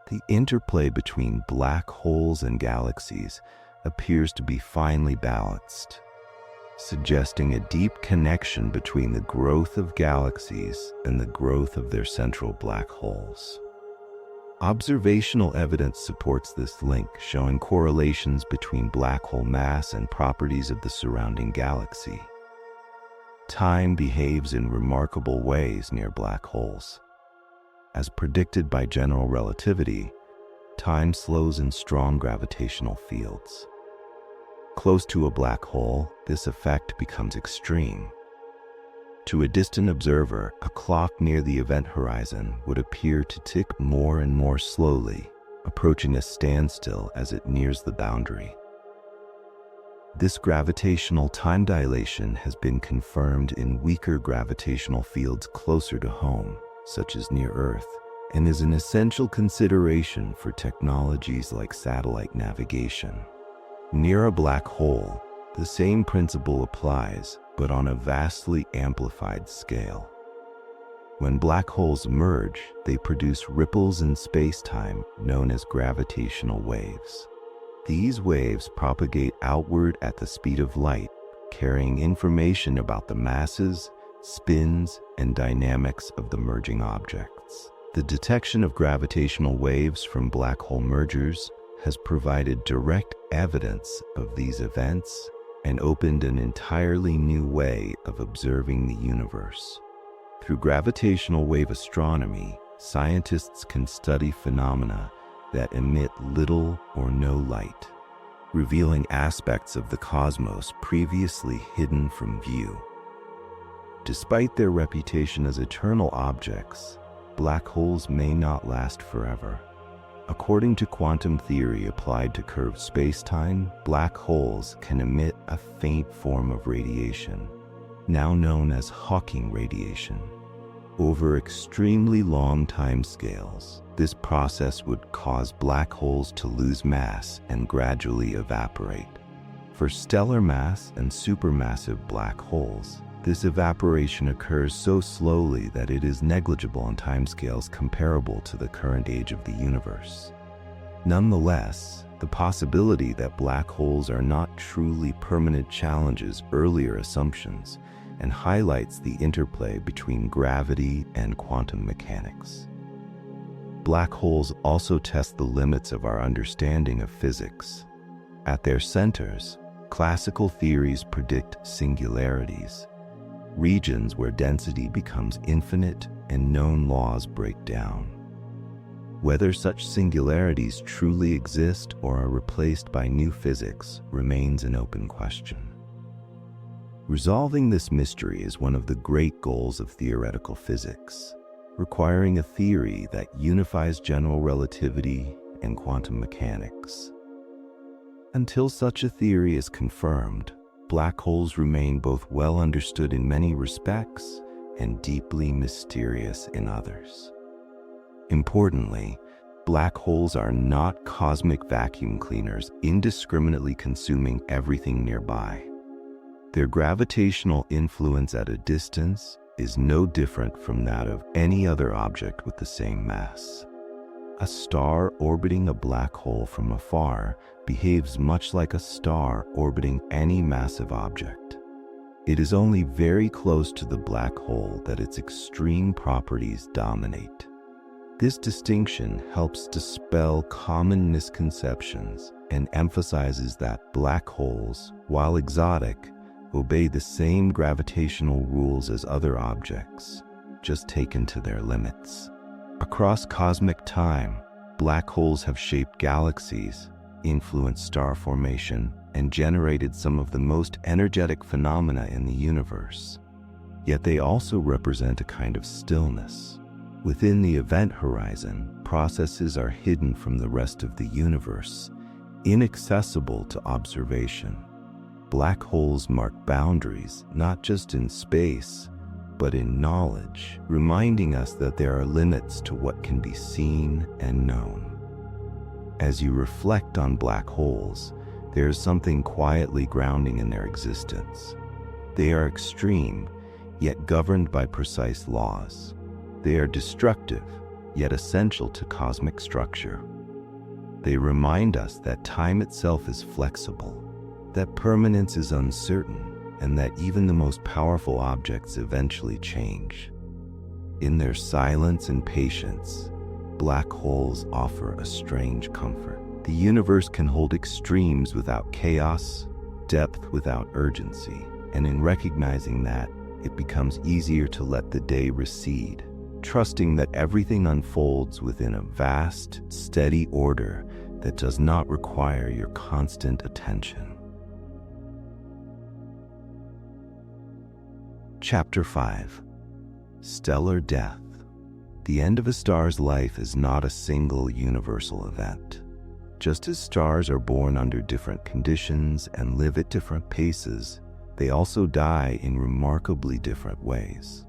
The interplay between black holes and galaxies appears to be finely balanced, suggesting a deep connection between the growth of galaxies and the growth of their central black holes. Observational evidence supports this link, showing correlations between black hole mass and properties of the surrounding galaxy. Time behaves in remarkable ways near black holes. As predicted by general relativity, time slows in strong gravitational fields. Close to a black hole, this effect becomes extreme. To a distant observer, a clock near the event horizon would appear to tick more and more slowly, approaching a standstill as it nears the boundary. This gravitational time dilation has been confirmed in weaker gravitational fields closer to home, such as near Earth, and is an essential consideration for technologies like satellite navigation. Near a black hole, the same principle applies, but on a vastly amplified scale. When black holes merge, they produce ripples in space-time known as gravitational waves. These waves propagate outward at the speed of light, carrying information about the masses, spins, and dynamics of the merging objects. The detection of gravitational waves from black hole mergers has provided direct evidence of these events and opened an entirely new way of observing the universe. Through gravitational wave astronomy, scientists can study phenomena that emit little or no light, revealing aspects of the cosmos previously hidden from view. Despite their reputation as eternal objects, black holes may not last forever. According to quantum theory applied to curved spacetime, black holes can emit a faint form of radiation, now known as Hawking radiation. Over extremely long timescales, this process would cause black holes to lose mass and gradually evaporate. For stellar mass and supermassive black holes, this evaporation occurs so slowly that it is negligible on timescales comparable to the current age of the universe. Nonetheless, the possibility that black holes are not truly permanent challenges earlier assumptions and highlights the interplay between gravity and quantum mechanics. Black holes also test the limits of our understanding of physics. At their centers, classical theories predict singularities, regions where density becomes infinite and known laws break down. Whether such singularities truly exist or are replaced by new physics remains an open question. Resolving this mystery is one of the great goals of theoretical physics, requiring a theory that unifies general relativity and quantum mechanics. Until such a theory is confirmed, black holes remain both well understood in many respects and deeply mysterious in others. Importantly, black holes are not cosmic vacuum cleaners indiscriminately consuming everything nearby. Their gravitational influence at a distance is no different from that of any other object with the same mass. A star orbiting a black hole from afar behaves much like a star orbiting any massive object. It is only very close to the black hole that its extreme properties dominate. This distinction helps dispel common misconceptions and emphasizes that black holes, while exotic, obey the same gravitational rules as other objects, just taken to their limits. Across cosmic time, black holes have shaped galaxies, influenced star formation, and generated some of the most energetic phenomena in the universe. Yet they also represent a kind of stillness. Within the event horizon, processes are hidden from the rest of the universe, inaccessible to observation. Black holes mark boundaries, not just in space, but in knowledge, reminding us that there are limits to what can be seen and known. As you reflect on black holes, there is something quietly grounding in their existence. They are extreme, yet governed by precise laws. They are destructive, yet essential to cosmic structure. They remind us that time itself is flexible, that permanence is uncertain, and that even the most powerful objects eventually change. In their silence and patience, black holes offer a strange comfort. The universe can hold extremes without chaos, depth without urgency, and in recognizing that, it becomes easier to let the day recede, trusting that everything unfolds within a vast, steady order that does not require your constant attention. Chapter 5. Stellar Death. The end of a star's life is not a single universal event. Just as stars are born under different conditions and live at different paces, they also die in remarkably different ways.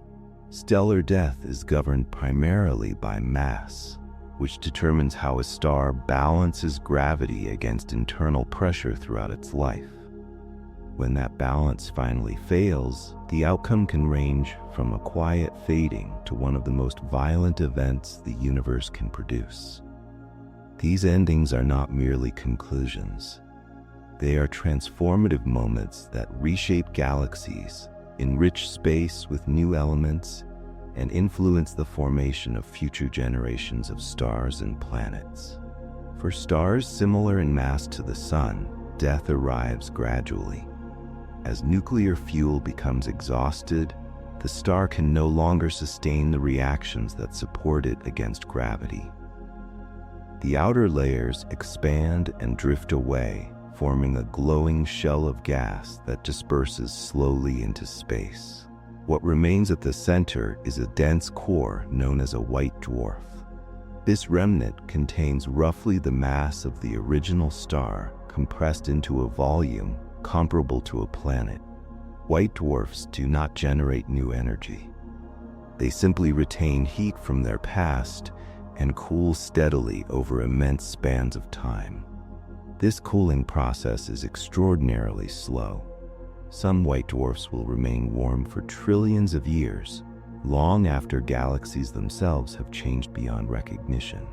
Stellar death is governed primarily by mass, which determines how a star balances gravity against internal pressure throughout its life. When that balance finally fails, the outcome can range from a quiet fading to one of the most violent events the universe can produce. These endings are not merely conclusions. They are transformative moments that reshape galaxies, enrich space with new elements, and influence the formation of future generations of stars and planets. For stars similar in mass to the Sun, death arrives gradually. As nuclear fuel becomes exhausted, the star can no longer sustain the reactions that support it against gravity. The outer layers expand and drift away, forming a glowing shell of gas that disperses slowly into space. What remains at the center is a dense core known as a white dwarf. This remnant contains roughly the mass of the original star, compressed into a volume comparable to a planet. White dwarfs do not generate new energy. They simply retain heat from their past and cool steadily over immense spans of time. This cooling process is extraordinarily slow. Some white dwarfs will remain warm for trillions of years, long after galaxies themselves have changed beyond recognition.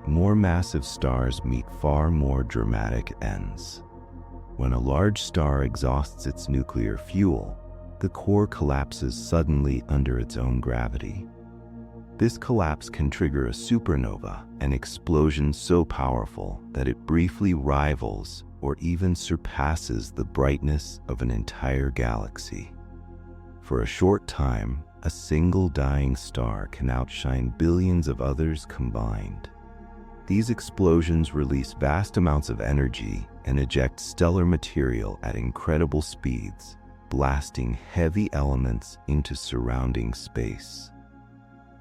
More massive stars meet far more dramatic ends. When a large star exhausts its nuclear fuel, the core collapses suddenly under its own gravity. This collapse can trigger a supernova, an explosion so powerful that it briefly rivals or even surpasses the brightness of an entire galaxy. For a short time, a single dying star can outshine billions of others combined. These explosions release vast amounts of energy and eject stellar material at incredible speeds, blasting heavy elements into surrounding space.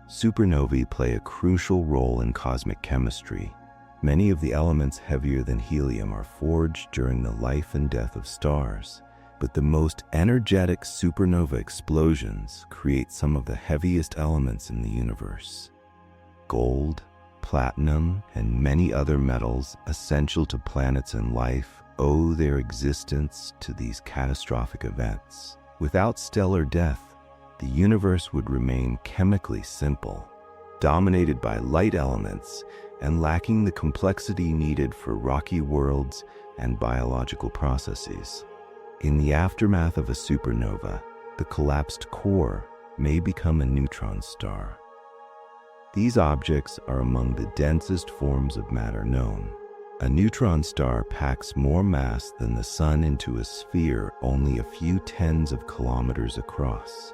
Supernovae play a crucial role in cosmic chemistry. Many of the elements heavier than helium are forged during the life and death of stars, but the most energetic supernova explosions create some of the heaviest elements in the universe. Gold, platinum, and many other metals essential to planets and life owe their existence to these catastrophic events. Without stellar death, the universe would remain chemically simple, dominated by light elements and lacking the complexity needed for rocky worlds and biological processes. In the aftermath of a supernova, the collapsed core may become a neutron star. These objects are among the densest forms of matter known. A neutron star packs more mass than the Sun into a sphere only a few tens of kilometers across.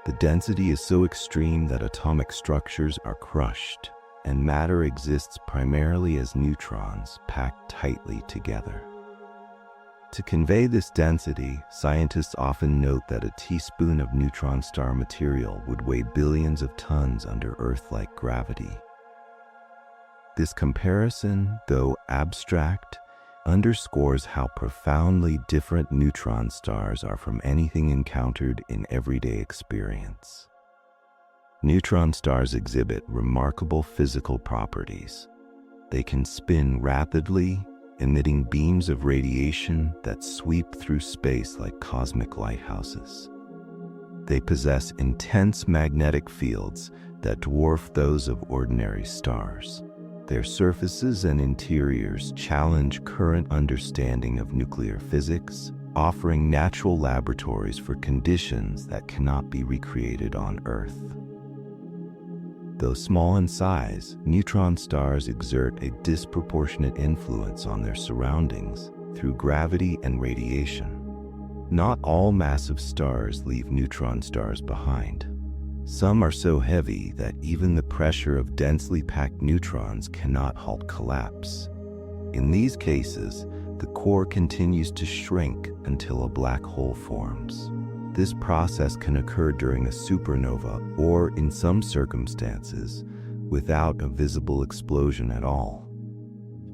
The density is so extreme that atomic structures are crushed, and matter exists primarily as neutrons packed tightly together. To convey this density, scientists often note that a teaspoon of neutron star material would weigh billions of tons under Earth-like gravity. This comparison, though abstract, underscores how profoundly different neutron stars are from anything encountered in everyday experience. Neutron stars exhibit remarkable physical properties. They can spin rapidly, emitting beams of radiation that sweep through space like cosmic lighthouses. They possess intense magnetic fields that dwarf those of ordinary stars. Their surfaces and interiors challenge current understanding of nuclear physics, offering natural laboratories for conditions that cannot be recreated on Earth. Though small in size, neutron stars exert a disproportionate influence on their surroundings through gravity and radiation. Not all massive stars leave neutron stars behind. Some are so heavy that even the pressure of densely packed neutrons cannot halt collapse. In these cases, the core continues to shrink until a black hole forms. This process can occur during a supernova or, in some circumstances, without a visible explosion at all.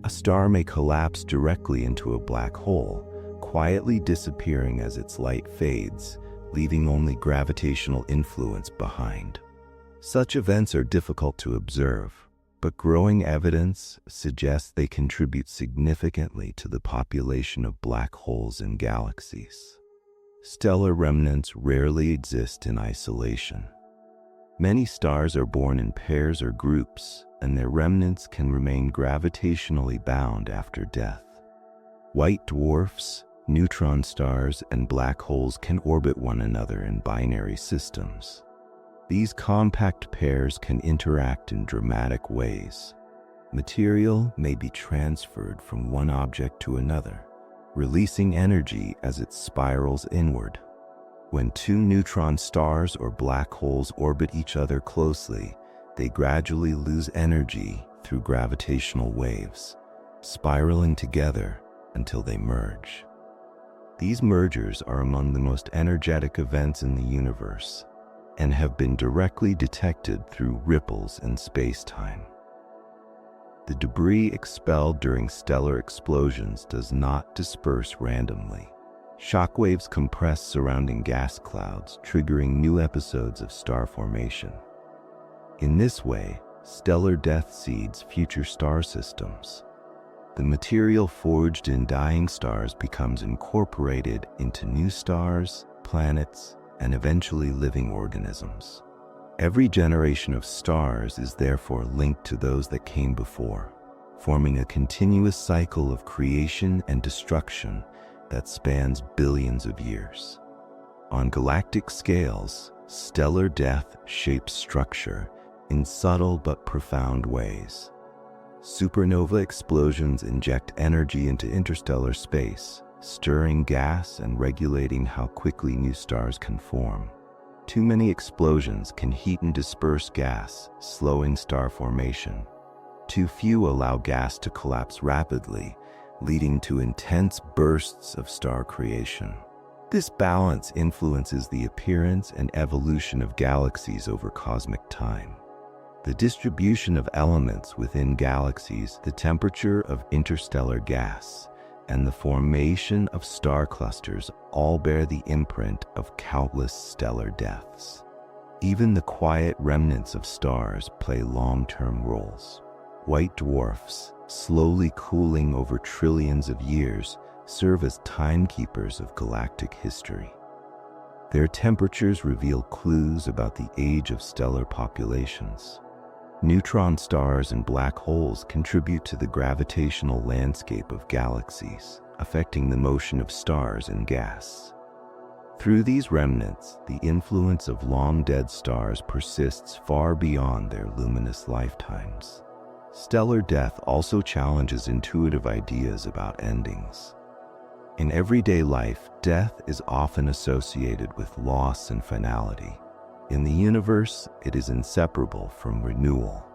A star may collapse directly into a black hole, quietly disappearing as its light fades, leaving only gravitational influence behind. Such events are difficult to observe, but growing evidence suggests they contribute significantly to the population of black holes in galaxies. Stellar remnants rarely exist in isolation. Many stars are born in pairs or groups, and their remnants can remain gravitationally bound after death. White dwarfs, neutron stars, and black holes can orbit one another in binary systems. These compact pairs can interact in dramatic ways. Material may be transferred from one object to another, releasing energy as it spirals inward. When two neutron stars or black holes orbit each other closely, they gradually lose energy through gravitational waves, spiraling together until they merge. These mergers are among the most energetic events in the universe and have been directly detected through ripples in space-time. The debris expelled during stellar explosions does not disperse randomly. Shockwaves compress surrounding gas clouds, triggering new episodes of star formation. In this way, stellar death seeds future star systems. The material forged in dying stars becomes incorporated into new stars, planets, and eventually living organisms. Every generation of stars is therefore linked to those that came before, forming a continuous cycle of creation and destruction that spans billions of years. On galactic scales, stellar death shapes structure in subtle but profound ways. Supernova explosions inject energy into interstellar space, stirring gas and regulating how quickly new stars can form. Too many explosions can heat and disperse gas, slowing star formation. Too few allow gas to collapse rapidly, leading to intense bursts of star creation. This balance influences the appearance and evolution of galaxies over cosmic time. The distribution of elements within galaxies, the temperature of interstellar gas, and the formation of star clusters all bear the imprint of countless stellar deaths. Even the quiet remnants of stars play long-term roles. White dwarfs, slowly cooling over trillions of years, serve as timekeepers of galactic history. Their temperatures reveal clues about the age of stellar populations. Neutron stars and black holes contribute to the gravitational landscape of galaxies, affecting the motion of stars and gas. Through these remnants, the influence of long-dead stars persists far beyond their luminous lifetimes. Stellar death also challenges intuitive ideas about endings. In everyday life, death is often associated with loss and finality. In the universe, it is inseparable from renewal.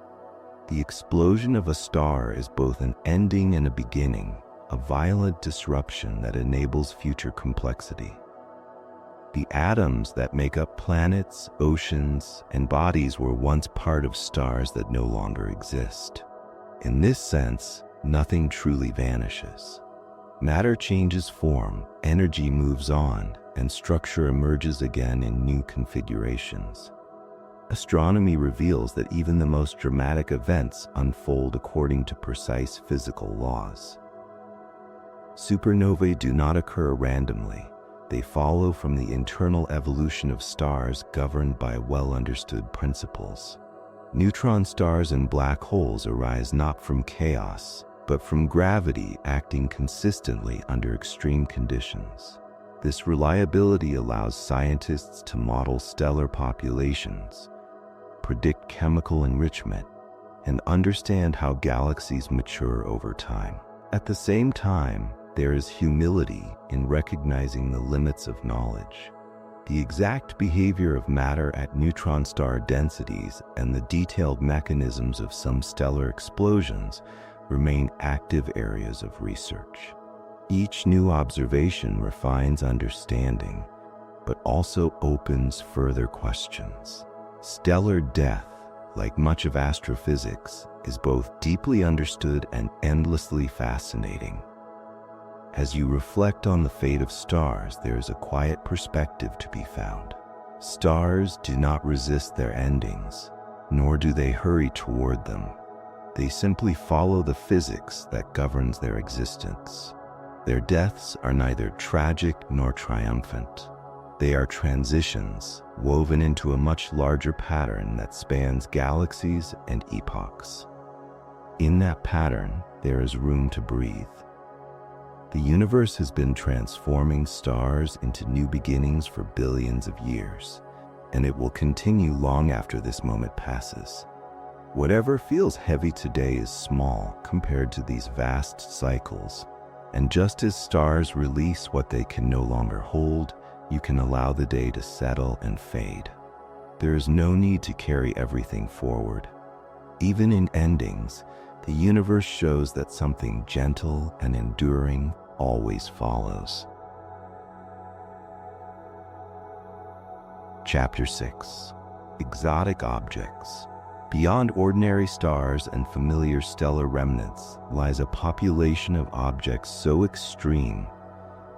The explosion of a star is both an ending and a beginning, a violent disruption that enables future complexity. The atoms that make up planets, oceans, and bodies were once part of stars that no longer exist. In this sense, nothing truly vanishes. Matter changes form, energy moves on, and structure emerges again in new configurations. Astronomy reveals that even the most dramatic events unfold according to precise physical laws. Supernovae do not occur randomly. They follow from the internal evolution of stars governed by well-understood principles. Neutron stars and black holes arise not from chaos, but from gravity acting consistently under extreme conditions. This reliability allows scientists to model stellar populations, predict chemical enrichment, and understand how galaxies mature over time. At the same time, there is humility in recognizing the limits of knowledge. The exact behavior of matter at neutron star densities and the detailed mechanisms of some stellar explosions remain active areas of research. Each new observation refines understanding, but also opens further questions. Stellar death, like much of astrophysics, is both deeply understood and endlessly fascinating. As you reflect on the fate of stars, there is a quiet perspective to be found. Stars do not resist their endings, nor do they hurry toward them. They simply follow the physics that governs their existence. Their deaths are neither tragic nor triumphant. They are transitions woven into a much larger pattern that spans galaxies and epochs. In that pattern, there is room to breathe. The universe has been transforming stars into new beginnings for billions of years, and it will continue long after this moment passes. Whatever feels heavy today is small compared to these vast cycles, and just as stars release what they can no longer hold, you can allow the day to settle and fade. There is no need to carry everything forward. Even in endings, the universe shows that something gentle and enduring always follows. Chapter 6. Exotic Objects. Beyond ordinary stars and familiar stellar remnants lies a population of objects so extreme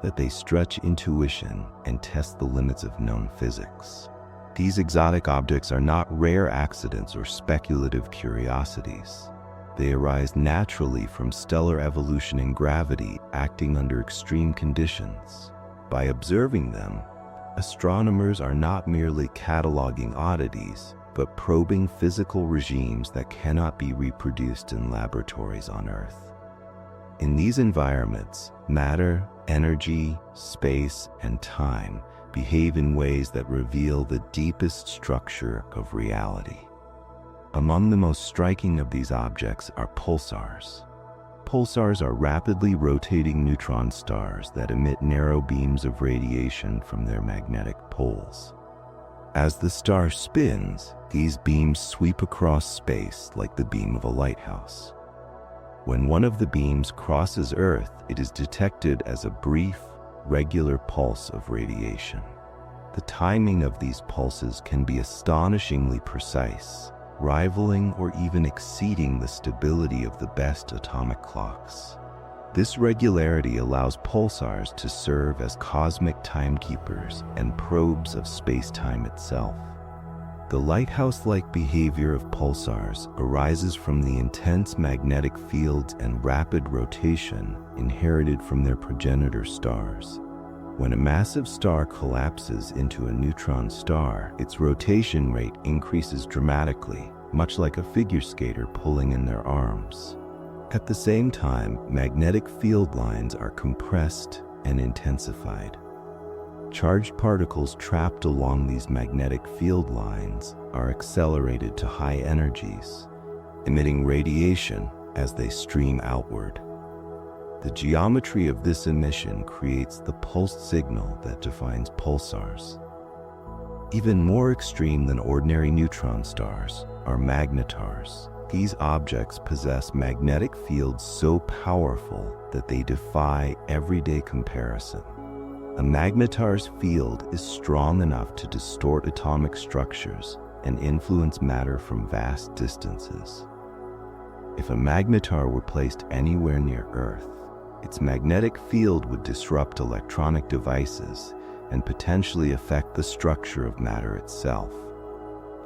that they stretch intuition and test the limits of known physics. These exotic objects are not rare accidents or speculative curiosities. They arise naturally from stellar evolution and gravity acting under extreme conditions. By observing them, astronomers are not merely cataloging oddities, but probing physical regimes that cannot be reproduced in laboratories on Earth. In these environments, matter, energy, space, and time behave in ways that reveal the deepest structure of reality. Among the most striking of these objects are pulsars. Pulsars are rapidly rotating neutron stars that emit narrow beams of radiation from their magnetic poles. As the star spins, these beams sweep across space like the beam of a lighthouse. When one of the beams crosses Earth, it is detected as a brief, regular pulse of radiation. The timing of these pulses can be astonishingly precise, rivaling or even exceeding the stability of the best atomic clocks. This regularity allows pulsars to serve as cosmic timekeepers and probes of space-time itself. The lighthouse-like behavior of pulsars arises from the intense magnetic fields and rapid rotation inherited from their progenitor stars. When a massive star collapses into a neutron star, its rotation rate increases dramatically, much like a figure skater pulling in their arms. At the same time, magnetic field lines are compressed and intensified. Charged particles trapped along these magnetic field lines are accelerated to high energies, emitting radiation as they stream outward. The geometry of this emission creates the pulsed signal that defines pulsars. Even more extreme than ordinary neutron stars are magnetars. These objects possess magnetic fields so powerful that they defy everyday comparison. A magnetar's field is strong enough to distort atomic structures and influence matter from vast distances. If a magnetar were placed anywhere near Earth, Its magnetic field would disrupt electronic devices and potentially affect the structure of matter itself.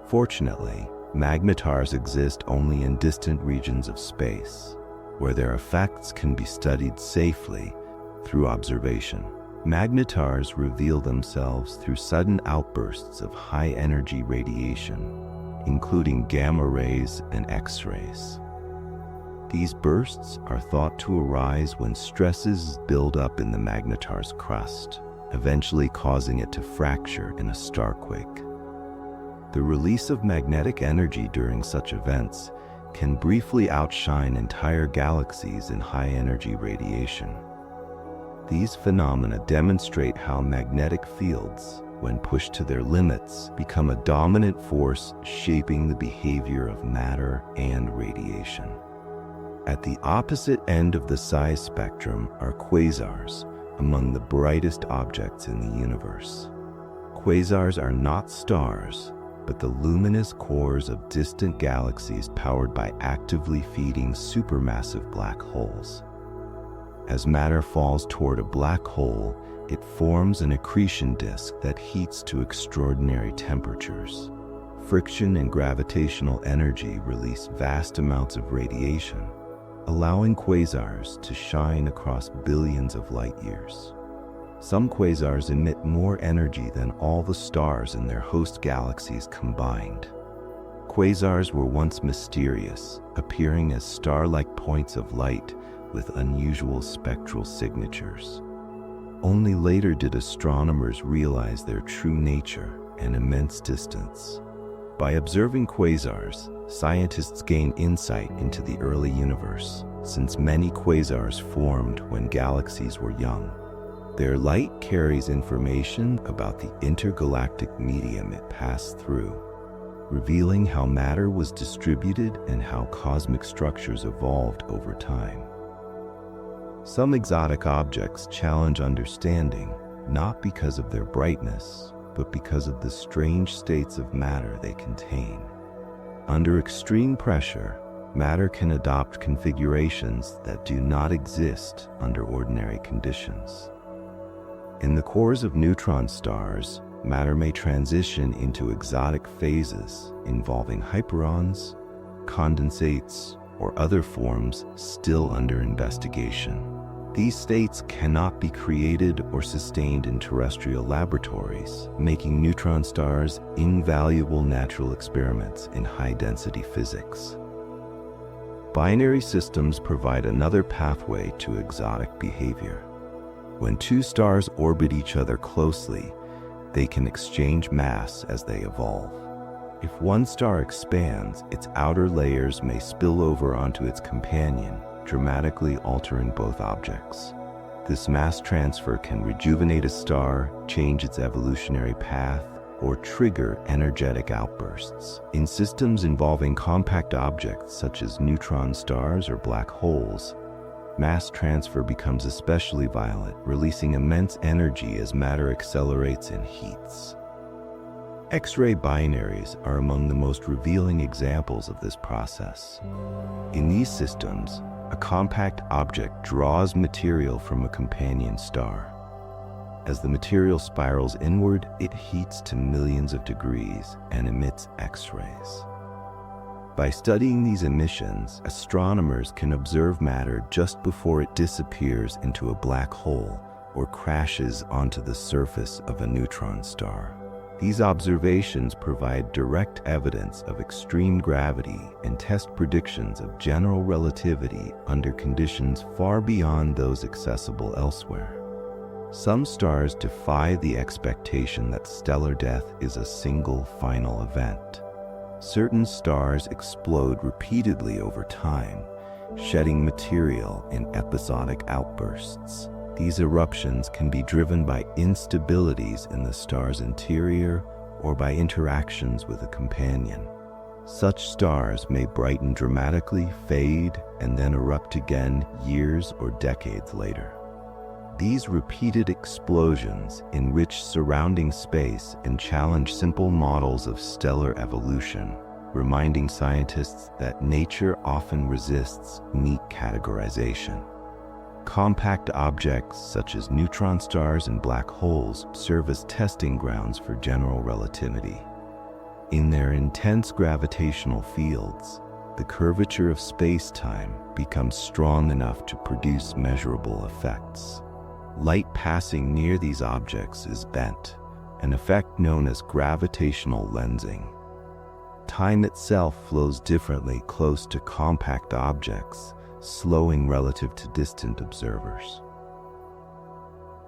Fortunately, magnetars exist only in distant regions of space, where their effects can be studied safely through observation. Magnetars reveal themselves through sudden outbursts of high-energy radiation, including gamma rays and X-rays. These bursts are thought to arise when stresses build up in the magnetar's crust, eventually causing it to fracture in a starquake. The release of magnetic energy during such events can briefly outshine entire galaxies in high-energy radiation. These phenomena demonstrate how magnetic fields, when pushed to their limits, become a dominant force shaping the behavior of matter and radiation. At the opposite end of the size spectrum are quasars, among the brightest objects in the universe. Quasars are not stars, but the luminous cores of distant galaxies powered by actively feeding supermassive black holes. As matter falls toward a black hole, it forms an accretion disk that heats to extraordinary temperatures. Friction and gravitational energy release vast amounts of radiation, allowing quasars to shine across billions of light years. Some quasars emit more energy than all the stars in their host galaxies combined. Quasars were once mysterious, appearing as star-like points of light with unusual spectral signatures. Only later did astronomers realize their true nature and immense distance. By observing quasars, scientists gain insight into the early universe, since many quasars formed when galaxies were young. Their light carries information about the intergalactic medium it passed through, revealing how matter was distributed and how cosmic structures evolved over time. Some exotic objects challenge understanding, not because of their brightness, but because of the strange states of matter they contain. Under extreme pressure, matter can adopt configurations that do not exist under ordinary conditions. In the cores of neutron stars, matter may transition into exotic phases involving hyperons, condensates, or other forms still under investigation. These states cannot be created or sustained in terrestrial laboratories, making neutron stars invaluable natural experiments in high-density physics. Binary systems provide another pathway to exotic behavior. When two stars orbit each other closely, they can exchange mass as they evolve. If one star expands, its outer layers may spill over onto its companion, dramatically altering both objects. This mass transfer can rejuvenate a star, change its evolutionary path, or trigger energetic outbursts. In systems involving compact objects such as neutron stars or black holes, mass transfer becomes especially violent, releasing immense energy as matter accelerates and heats. X-ray binaries are among the most revealing examples of this process. In these systems, a compact object draws material from a companion star. As the material spirals inward, it heats to millions of degrees and emits X-rays. By studying these emissions, astronomers can observe matter just before it disappears into a black hole or crashes onto the surface of a neutron star. These observations provide direct evidence of extreme gravity and test predictions of general relativity under conditions far beyond those accessible elsewhere. Some stars defy the expectation that stellar death is a single final event. Certain stars explode repeatedly over time, shedding material in episodic outbursts. These eruptions can be driven by instabilities in the star's interior or by interactions with a companion. Such stars may brighten dramatically, fade, and then erupt again years or decades later. These repeated explosions enrich surrounding space and challenge simple models of stellar evolution, reminding scientists that nature often resists neat categorization. Compact objects such as neutron stars and black holes serve as testing grounds for general relativity. In their intense gravitational fields, the curvature of space-time becomes strong enough to produce measurable effects. Light passing near these objects is bent, an effect known as gravitational lensing. Time itself flows differently close to compact objects, slowing relative to distant observers.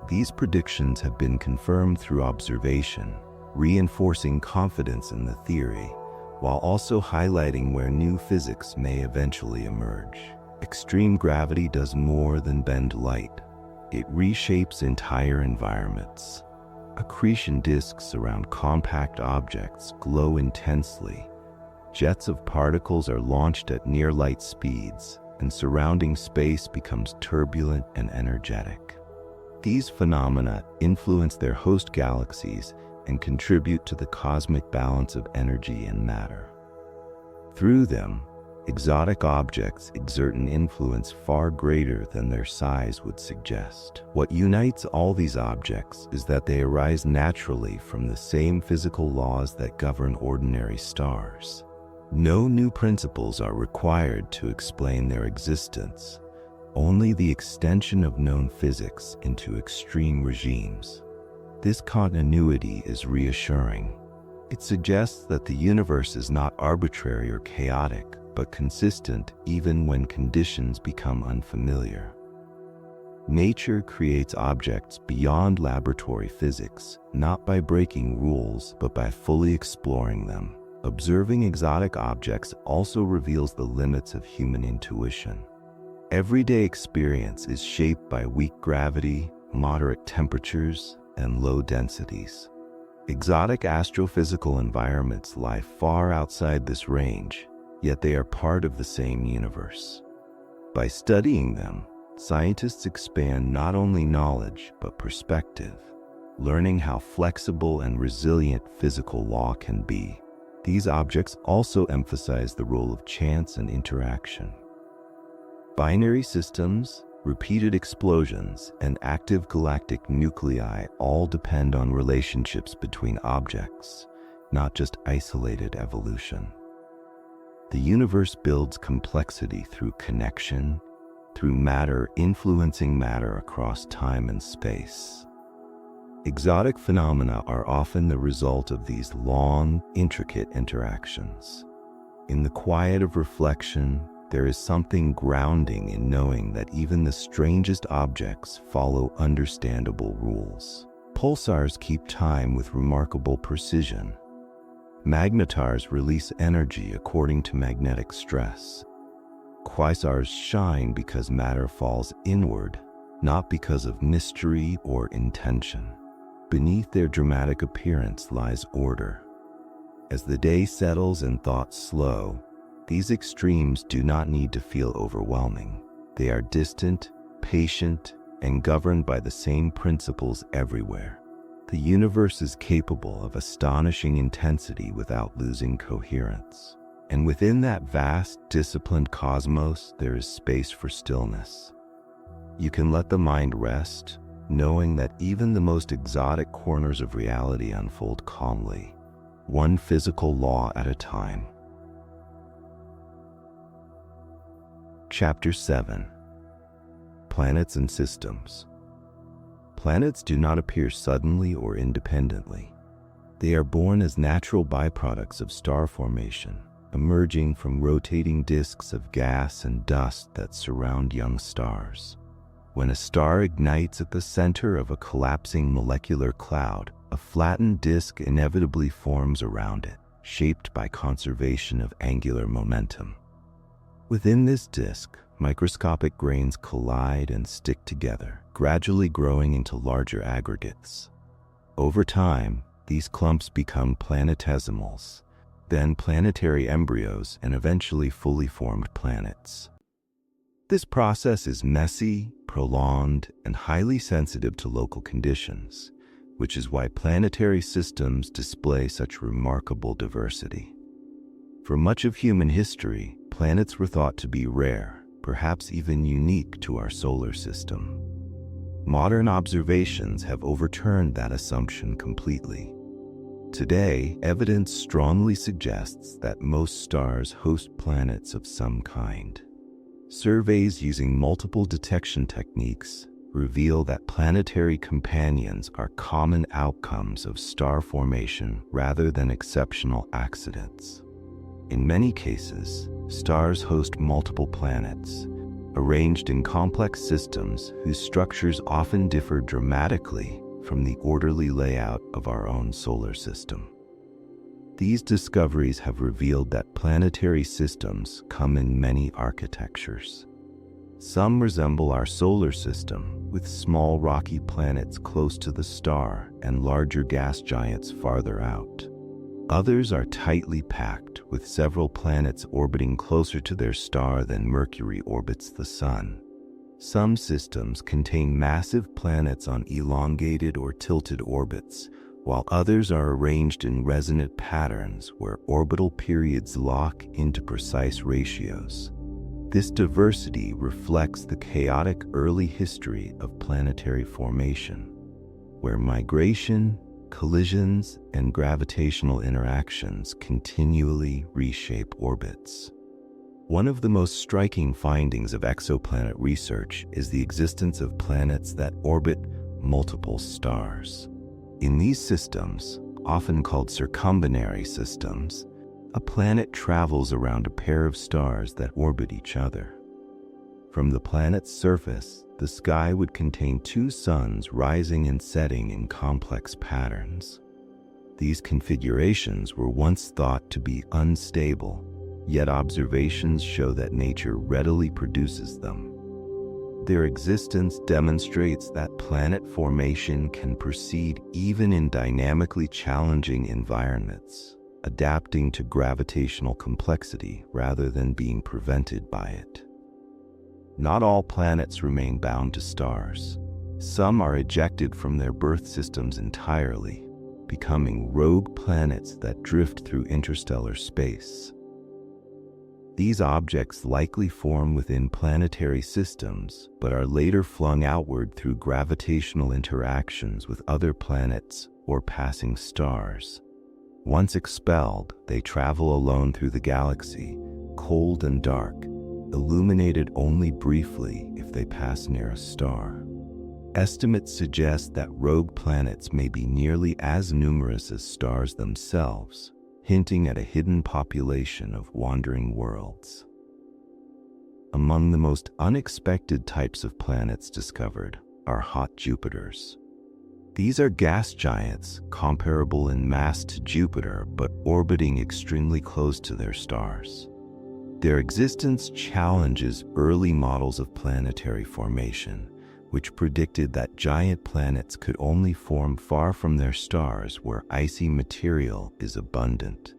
These predictions have been confirmed through observation, reinforcing confidence in the theory, while also highlighting where new physics may eventually emerge. Extreme gravity does more than bend light. It reshapes entire environments. Accretion disks around compact objects glow intensely. Jets of particles are launched at near light speeds, and surrounding space becomes turbulent and energetic. These phenomena influence their host galaxies and contribute to the cosmic balance of energy and matter. Through them, exotic objects exert an influence far greater than their size would suggest. What unites all these objects is that they arise naturally from the same physical laws that govern ordinary stars. No new principles are required to explain their existence, only the extension of known physics into extreme regimes. This continuity is reassuring. It suggests that the universe is not arbitrary or chaotic, but consistent even when conditions become unfamiliar. Nature creates objects beyond laboratory physics, not by breaking rules, but by fully exploring them. Observing exotic objects also reveals the limits of human intuition. Everyday experience is shaped by weak gravity, moderate temperatures, and low densities. Exotic astrophysical environments lie far outside this range, yet they are part of the same universe. By studying them, scientists expand not only knowledge but perspective, learning how flexible and resilient physical law can be. These objects also emphasize the role of chance and interaction. Binary systems, repeated explosions, and active galactic nuclei all depend on relationships between objects, not just isolated evolution. The universe builds complexity through connection, through matter influencing matter across time and space. Exotic phenomena are often the result of these long, intricate interactions. In the quiet of reflection, there is something grounding in knowing that even the strangest objects follow understandable rules. Pulsars keep time with remarkable precision. Magnetars release energy according to magnetic stress. Quasars shine because matter falls inward, not because of mystery or intention. Beneath their dramatic appearance lies order. As the day settles and thoughts slow, these extremes do not need to feel overwhelming. They are distant, patient, and governed by the same principles everywhere. The universe is capable of astonishing intensity without losing coherence. And within that vast, disciplined cosmos, there is space for stillness. You can let the mind rest, knowing that even the most exotic corners of reality unfold calmly, one physical law at a time. Chapter 7. Planets and Systems. Planets do not appear suddenly or independently. They are born as natural byproducts of star formation, emerging from rotating disks of gas and dust that surround young stars. When a star ignites at the center of a collapsing molecular cloud, a flattened disk inevitably forms around it, shaped by conservation of angular momentum. Within this disk, microscopic grains collide and stick together, gradually growing into larger aggregates. Over time, these clumps become planetesimals, then planetary embryos, and eventually fully formed planets. This process is messy, prolonged, and highly sensitive to local conditions, which is why planetary systems display such remarkable diversity. For much of human history, planets were thought to be rare, perhaps even unique to our solar system. Modern observations have overturned that assumption completely. Today, evidence strongly suggests that most stars host planets of some kind. Surveys using multiple detection techniques reveal that planetary companions are common outcomes of star formation rather than exceptional accidents. In many cases, stars host multiple planets, arranged in complex systems whose structures often differ dramatically from the orderly layout of our own solar system. These discoveries have revealed that planetary systems come in many architectures. Some resemble our solar system, with small rocky planets close to the star and larger gas giants farther out. Others are tightly packed, with several planets orbiting closer to their star than Mercury orbits the Sun. Some systems contain massive planets on elongated or tilted orbits, while others are arranged in resonant patterns where orbital periods lock into precise ratios. This diversity reflects the chaotic early history of planetary formation, where migration, collisions, and gravitational interactions continually reshape orbits. One of the most striking findings of exoplanet research is the existence of planets that orbit multiple stars. In these systems, often called circumbinary systems, a planet travels around a pair of stars that orbit each other. From the planet's surface, the sky would contain two suns rising and setting in complex patterns. These configurations were once thought to be unstable, yet observations show that nature readily produces them. Their existence demonstrates that planet formation can proceed even in dynamically challenging environments, adapting to gravitational complexity rather than being prevented by it. Not all planets remain bound to stars. Some are ejected from their birth systems entirely, becoming rogue planets that drift through interstellar space. These objects likely form within planetary systems, but are later flung outward through gravitational interactions with other planets or passing stars. Once expelled, they travel alone through the galaxy, cold and dark, illuminated only briefly if they pass near a star. Estimates suggest that rogue planets may be nearly as numerous as stars themselves, hinting at a hidden population of wandering worlds. Among the most unexpected types of planets discovered are hot Jupiters. These are gas giants comparable in mass to Jupiter but orbiting extremely close to their stars. Their existence challenges early models of planetary formation, which predicted that giant planets could only form far from their stars where icy material is abundant.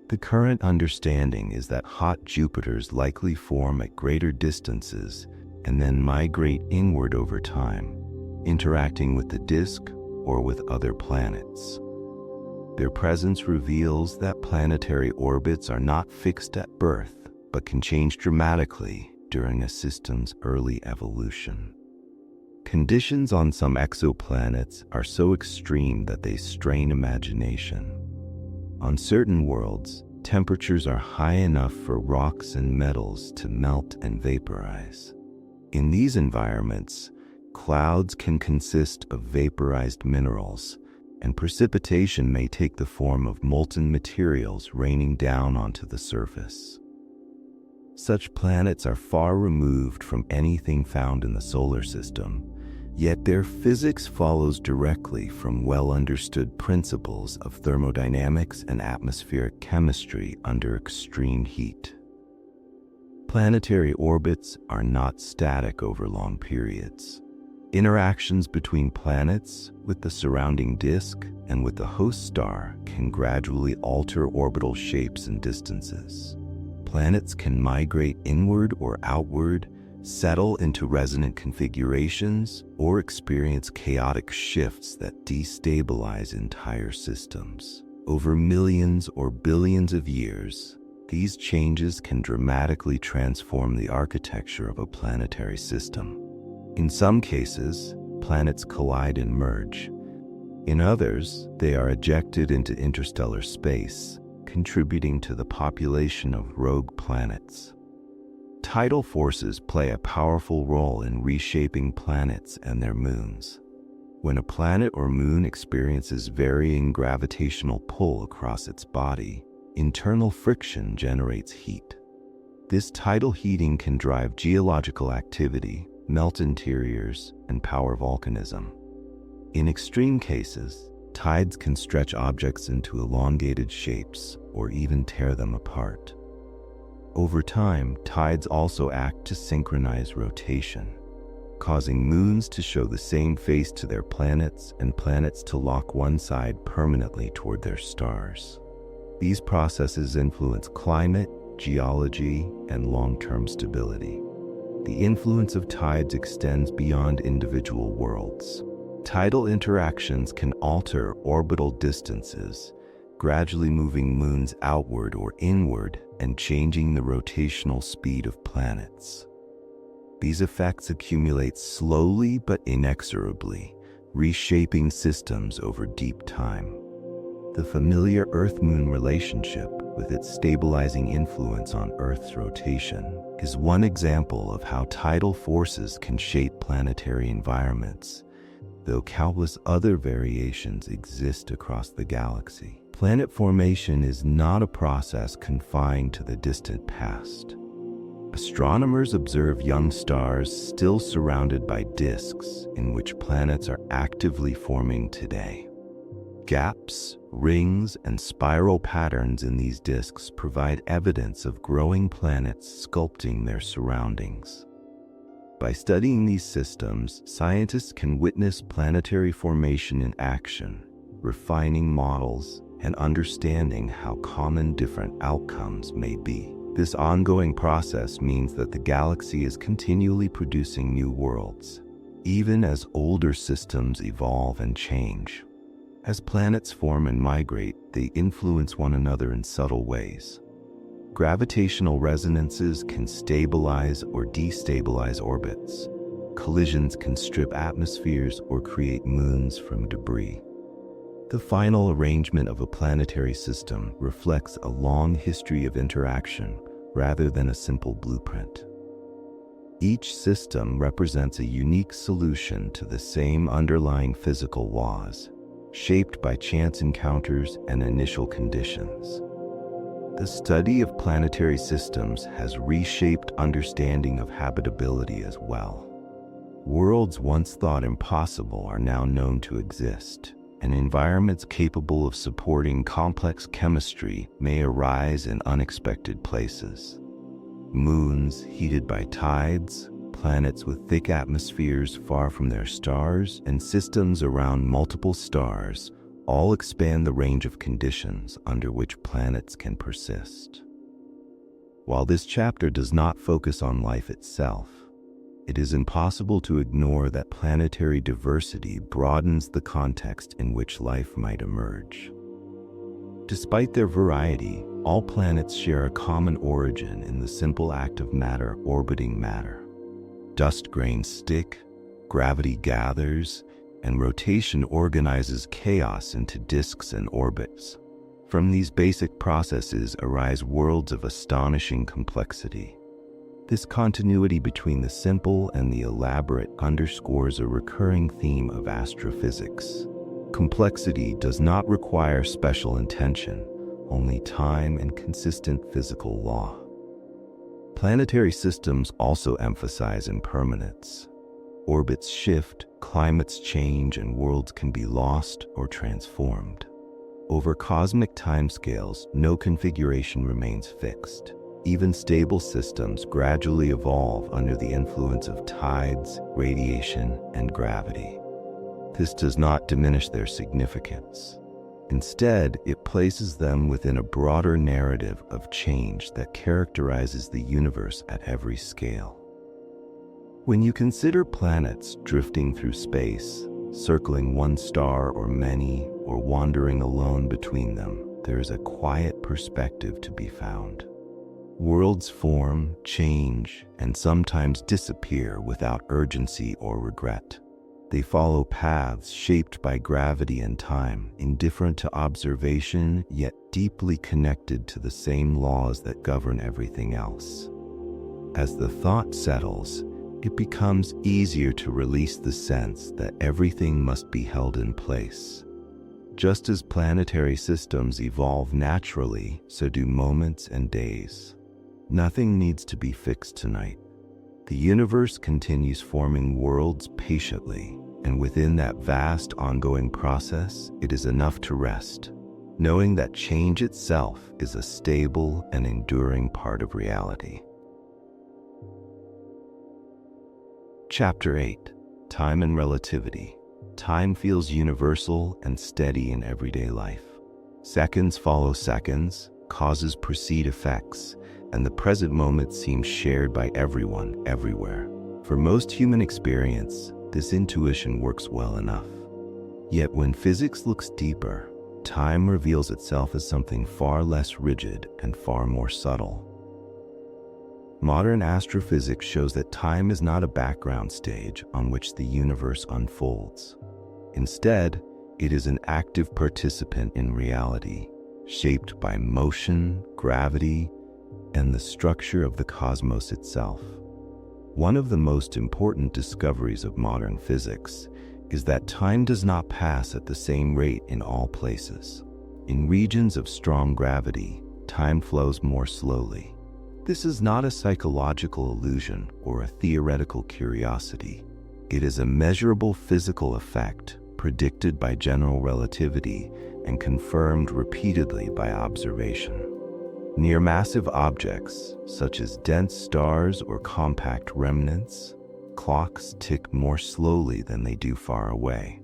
The current understanding is that hot Jupiters likely form at greater distances and then migrate inward over time, interacting with the disk or with other planets. Their presence reveals that planetary orbits are not fixed at birth, but can change dramatically during a system's early evolution. Conditions on some exoplanets are so extreme that they strain imagination. On certain worlds, temperatures are high enough for rocks and metals to melt and vaporize. In these environments, clouds can consist of vaporized minerals, and precipitation may take the form of molten materials raining down onto the surface. Such planets are far removed from anything found in the solar system, yet their physics follows directly from well-understood principles of thermodynamics and atmospheric chemistry under extreme heat. Planetary orbits are not static over long periods. Interactions between planets, with the surrounding disk, and with the host star can gradually alter orbital shapes and distances. Planets can migrate inward or outward, settle into resonant configurations, or experience chaotic shifts that destabilize entire systems. Over millions or billions of years, These changes can dramatically transform the architecture of a planetary system. In some cases, planets collide and merge. In others, they are ejected into interstellar space, contributing to the population of rogue planets. Tidal forces play a powerful role in reshaping planets and their moons. When a planet or moon experiences varying gravitational pull across its body, internal friction generates heat. This tidal heating can drive geological activity, melt interiors, and power volcanism. In extreme cases, tides can stretch objects into elongated shapes or even tear them apart. Over time, tides also act to synchronize rotation, causing moons to show the same face to their planets and planets to lock one side permanently toward their stars. These processes influence climate, geology, and long-term stability. The influence of tides extends beyond individual worlds. Tidal interactions can alter orbital distances, gradually moving moons outward or inward and changing the rotational speed of planets. These effects accumulate slowly but inexorably, reshaping systems over deep time. The familiar Earth-Moon relationship, with its stabilizing influence on Earth's rotation, is one example of how tidal forces can shape planetary environments, though countless other variations exist across the galaxy. Planet formation is not a process confined to the distant past. Astronomers observe young stars still surrounded by disks in which planets are actively forming today. Gaps, rings, and spiral patterns in these disks provide evidence of growing planets sculpting their surroundings. By studying these systems, scientists can witness planetary formation in action, refining models and understanding how common different outcomes may be. This ongoing process means that the galaxy is continually producing new worlds, even as older systems evolve and change. As planets form and migrate, they influence one another in subtle ways. Gravitational resonances can stabilize or destabilize orbits. Collisions can strip atmospheres or create moons from debris. The final arrangement of a planetary system reflects a long history of interaction rather than a simple blueprint. Each system represents a unique solution to the same underlying physical laws, shaped by chance encounters and initial conditions. The study of planetary systems has reshaped understanding of habitability as well. Worlds once thought impossible are now known to exist, and environments capable of supporting complex chemistry may arise in unexpected places. Moons heated by tides, planets with thick atmospheres far from their stars, and systems around multiple stars all expand the range of conditions under which planets can persist. While this chapter does not focus on life itself, it is impossible to ignore that planetary diversity broadens the context in which life might emerge. Despite their variety, all planets share a common origin in the simple act of matter orbiting matter. Dust grains stick, gravity gathers, and rotation organizes chaos into disks and orbits. From these basic processes arise worlds of astonishing complexity. This continuity between the simple and the elaborate underscores a recurring theme of astrophysics. Complexity does not require special intention, only time and consistent physical law. Planetary systems also emphasize impermanence. Orbits shift, climates change, and worlds can be lost or transformed. Over cosmic timescales, no configuration remains fixed. Even stable systems gradually evolve under the influence of tides, radiation, and gravity. This does not diminish their significance. Instead, it places them within a broader narrative of change that characterizes the universe at every scale. When you consider planets drifting through space, circling one star or many, or wandering alone between them, there is a quiet perspective to be found. Worlds form, change, and sometimes disappear without urgency or regret. They follow paths shaped by gravity and time, indifferent to observation, yet deeply connected to the same laws that govern everything else. As the thought settles, it becomes easier to release the sense that everything must be held in place. Just as planetary systems evolve naturally, so do moments and days. Nothing needs to be fixed tonight. The universe continues forming worlds patiently, and within that vast ongoing process, it is enough to rest, knowing that change itself is a stable and enduring part of reality. Chapter 8. Time and Relativity. Time feels universal and steady in everyday life. Seconds follow seconds, causes precede effects, and the present moment seems shared by everyone, everywhere. For most human experience, this intuition works well enough. Yet when physics looks deeper, time reveals itself as something far less rigid and far more subtle. Modern astrophysics shows that time is not a background stage on which the universe unfolds. Instead, it is an active participant in reality, shaped by motion, gravity, and the structure of the cosmos itself. One of the most important discoveries of modern physics is that time does not pass at the same rate in all places. In regions of strong gravity, time flows more slowly. This is not a psychological illusion or a theoretical curiosity. It is a measurable physical effect predicted by general relativity and confirmed repeatedly by observation. Near massive objects, such as dense stars or compact remnants, clocks tick more slowly than they do far away.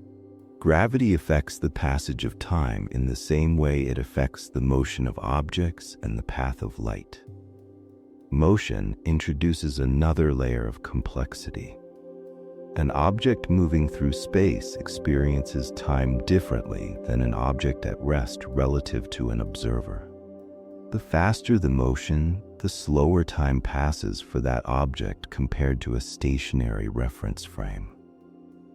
Gravity affects the passage of time in the same way it affects the motion of objects and the path of light. Motion introduces another layer of complexity. An object moving through space experiences time differently than an object at rest relative to an observer. The faster the motion, the slower time passes for that object compared to a stationary reference frame.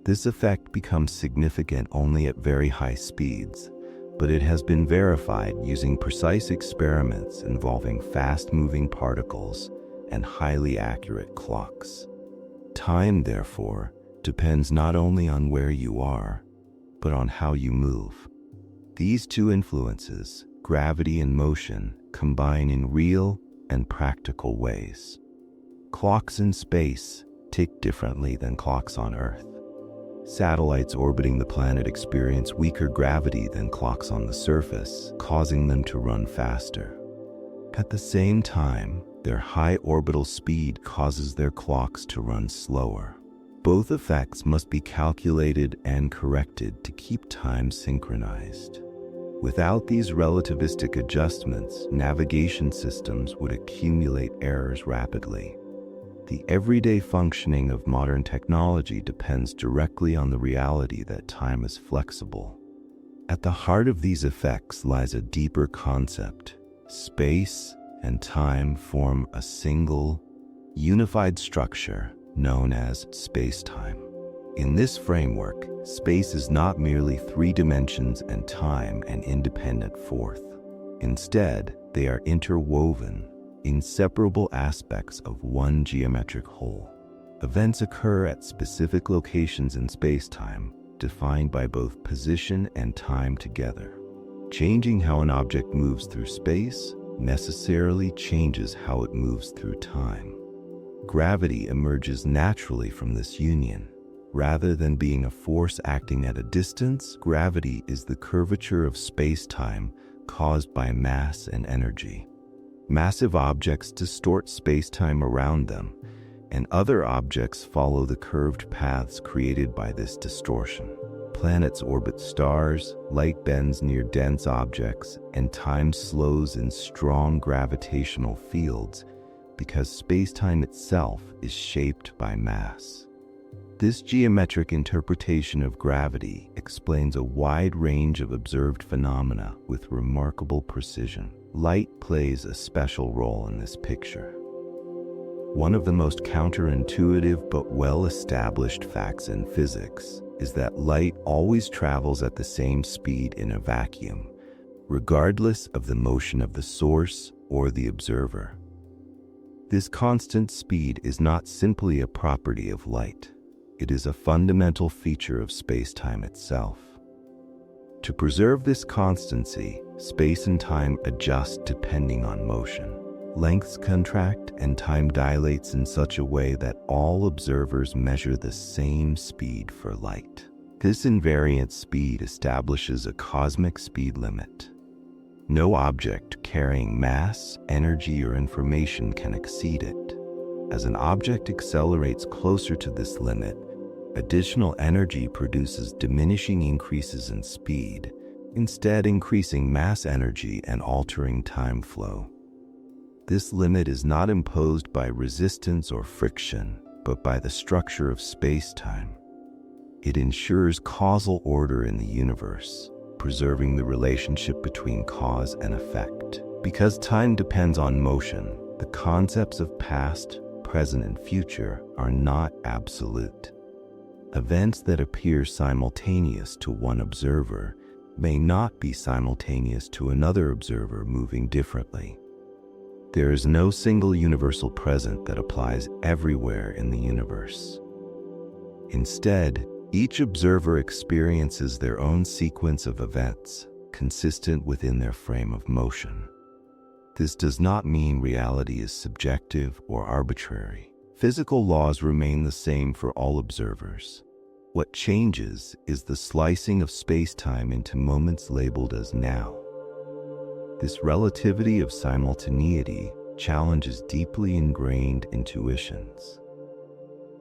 This effect becomes significant only at very high speeds, but it has been verified using precise experiments involving fast-moving particles and highly accurate clocks. Time, therefore, depends not only on where you are, but on how you move. These two influences, gravity and motion, combine in real and practical ways. Clocks in space tick differently than clocks on Earth. Satellites orbiting the planet experience weaker gravity than clocks on the surface, causing them to run faster. At the same time, their high orbital speed causes their clocks to run slower. Both effects must be calculated and corrected to keep time synchronized. Without these relativistic adjustments, navigation systems would accumulate errors rapidly. The everyday functioning of modern technology depends directly on the reality that time is flexible. At the heart of these effects lies a deeper concept. Space and time form a single, unified structure known as space-time. In this framework, space is not merely three dimensions and time an independent fourth. Instead, they are interwoven, inseparable aspects of one geometric whole. Events occur at specific locations in space-time, defined by both position and time together. Changing how an object moves through space necessarily changes how it moves through time. Gravity emerges naturally from this union. Rather than being a force acting at a distance, gravity is the curvature of space-time caused by mass and energy. Massive objects distort space-time around them, and other objects follow the curved paths created by this distortion. Planets orbit stars, light bends near dense objects, and time slows in strong gravitational fields because space-time itself is shaped by mass. This geometric interpretation of gravity explains a wide range of observed phenomena with remarkable precision. light plays a special role in this picture. One of the most counterintuitive but well-established facts in physics is that light always travels at the same speed in a vacuum, regardless of the motion of the source or the observer. This constant speed is not simply a property of light. It is a fundamental feature of space-time itself. To preserve this constancy, space and time adjust depending on motion. Lengths contract and time dilates in such a way that all observers measure the same speed for light. This invariant speed establishes a cosmic speed limit. No object carrying mass, energy, or information can exceed it. As an object accelerates closer to this limit, additional energy produces diminishing increases in speed, instead increasing mass energy and altering time flow. This limit is not imposed by resistance or friction, but by the structure of space-time. It ensures causal order in the universe, preserving the relationship between cause and effect. Because time depends on motion, the concepts of past, present, and future are not absolute. Events that appear simultaneous to one observer may not be simultaneous to another observer moving differently. There is no single universal present that applies everywhere in the universe. Instead, each observer experiences their own sequence of events, consistent within their frame of motion. This does not mean reality is subjective or arbitrary. Physical laws remain the same for all observers. What changes is the slicing of space-time into moments labeled as now. This relativity of simultaneity challenges deeply ingrained intuitions.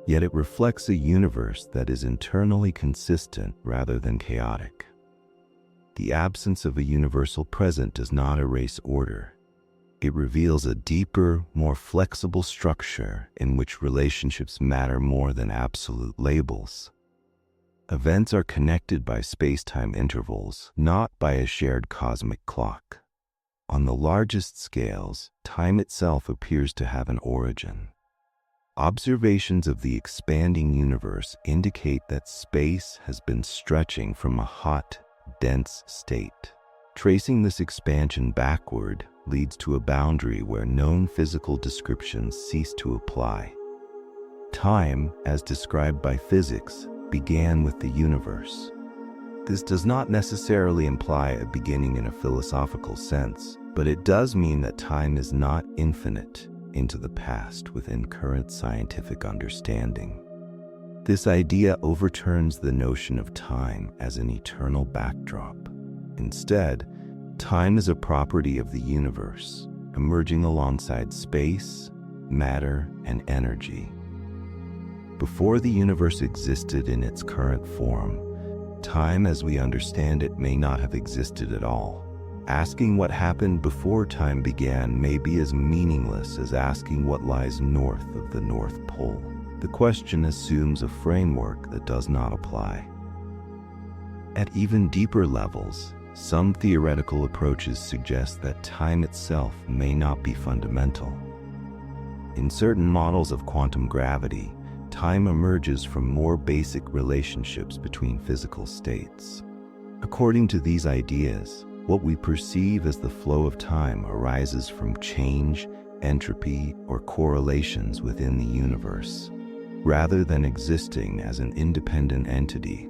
Yet it reflects a universe that is internally consistent rather than chaotic. The absence of a universal present does not erase order. It reveals a deeper, more flexible structure in which relationships matter more than absolute labels. Events are connected by space-time intervals, not by a shared cosmic clock. On the largest scales, time itself appears to have an origin. Observations of the expanding universe indicate that space has been stretching from a hot, dense state. Tracing this expansion backward leads to a boundary where known physical descriptions cease to apply. Time, as described by physics, began with the universe. This does not necessarily imply a beginning in a philosophical sense, but it does mean that time is not infinite into the past within current scientific understanding. This idea overturns the notion of time as an eternal backdrop. Instead, time is a property of the universe, emerging alongside space, matter, and energy. Before the universe existed in its current form, time as we understand it may not have existed at all. Asking what happened before time began may be as meaningless as asking what lies north of the North Pole. The question assumes a framework that does not apply. At even deeper levels, some theoretical approaches suggest that time itself may not be fundamental. In certain models of quantum gravity, time emerges from more basic relationships between physical states. According to these ideas, what we perceive as the flow of time arises from change, entropy, or correlations within the universe, rather than existing as an independent entity.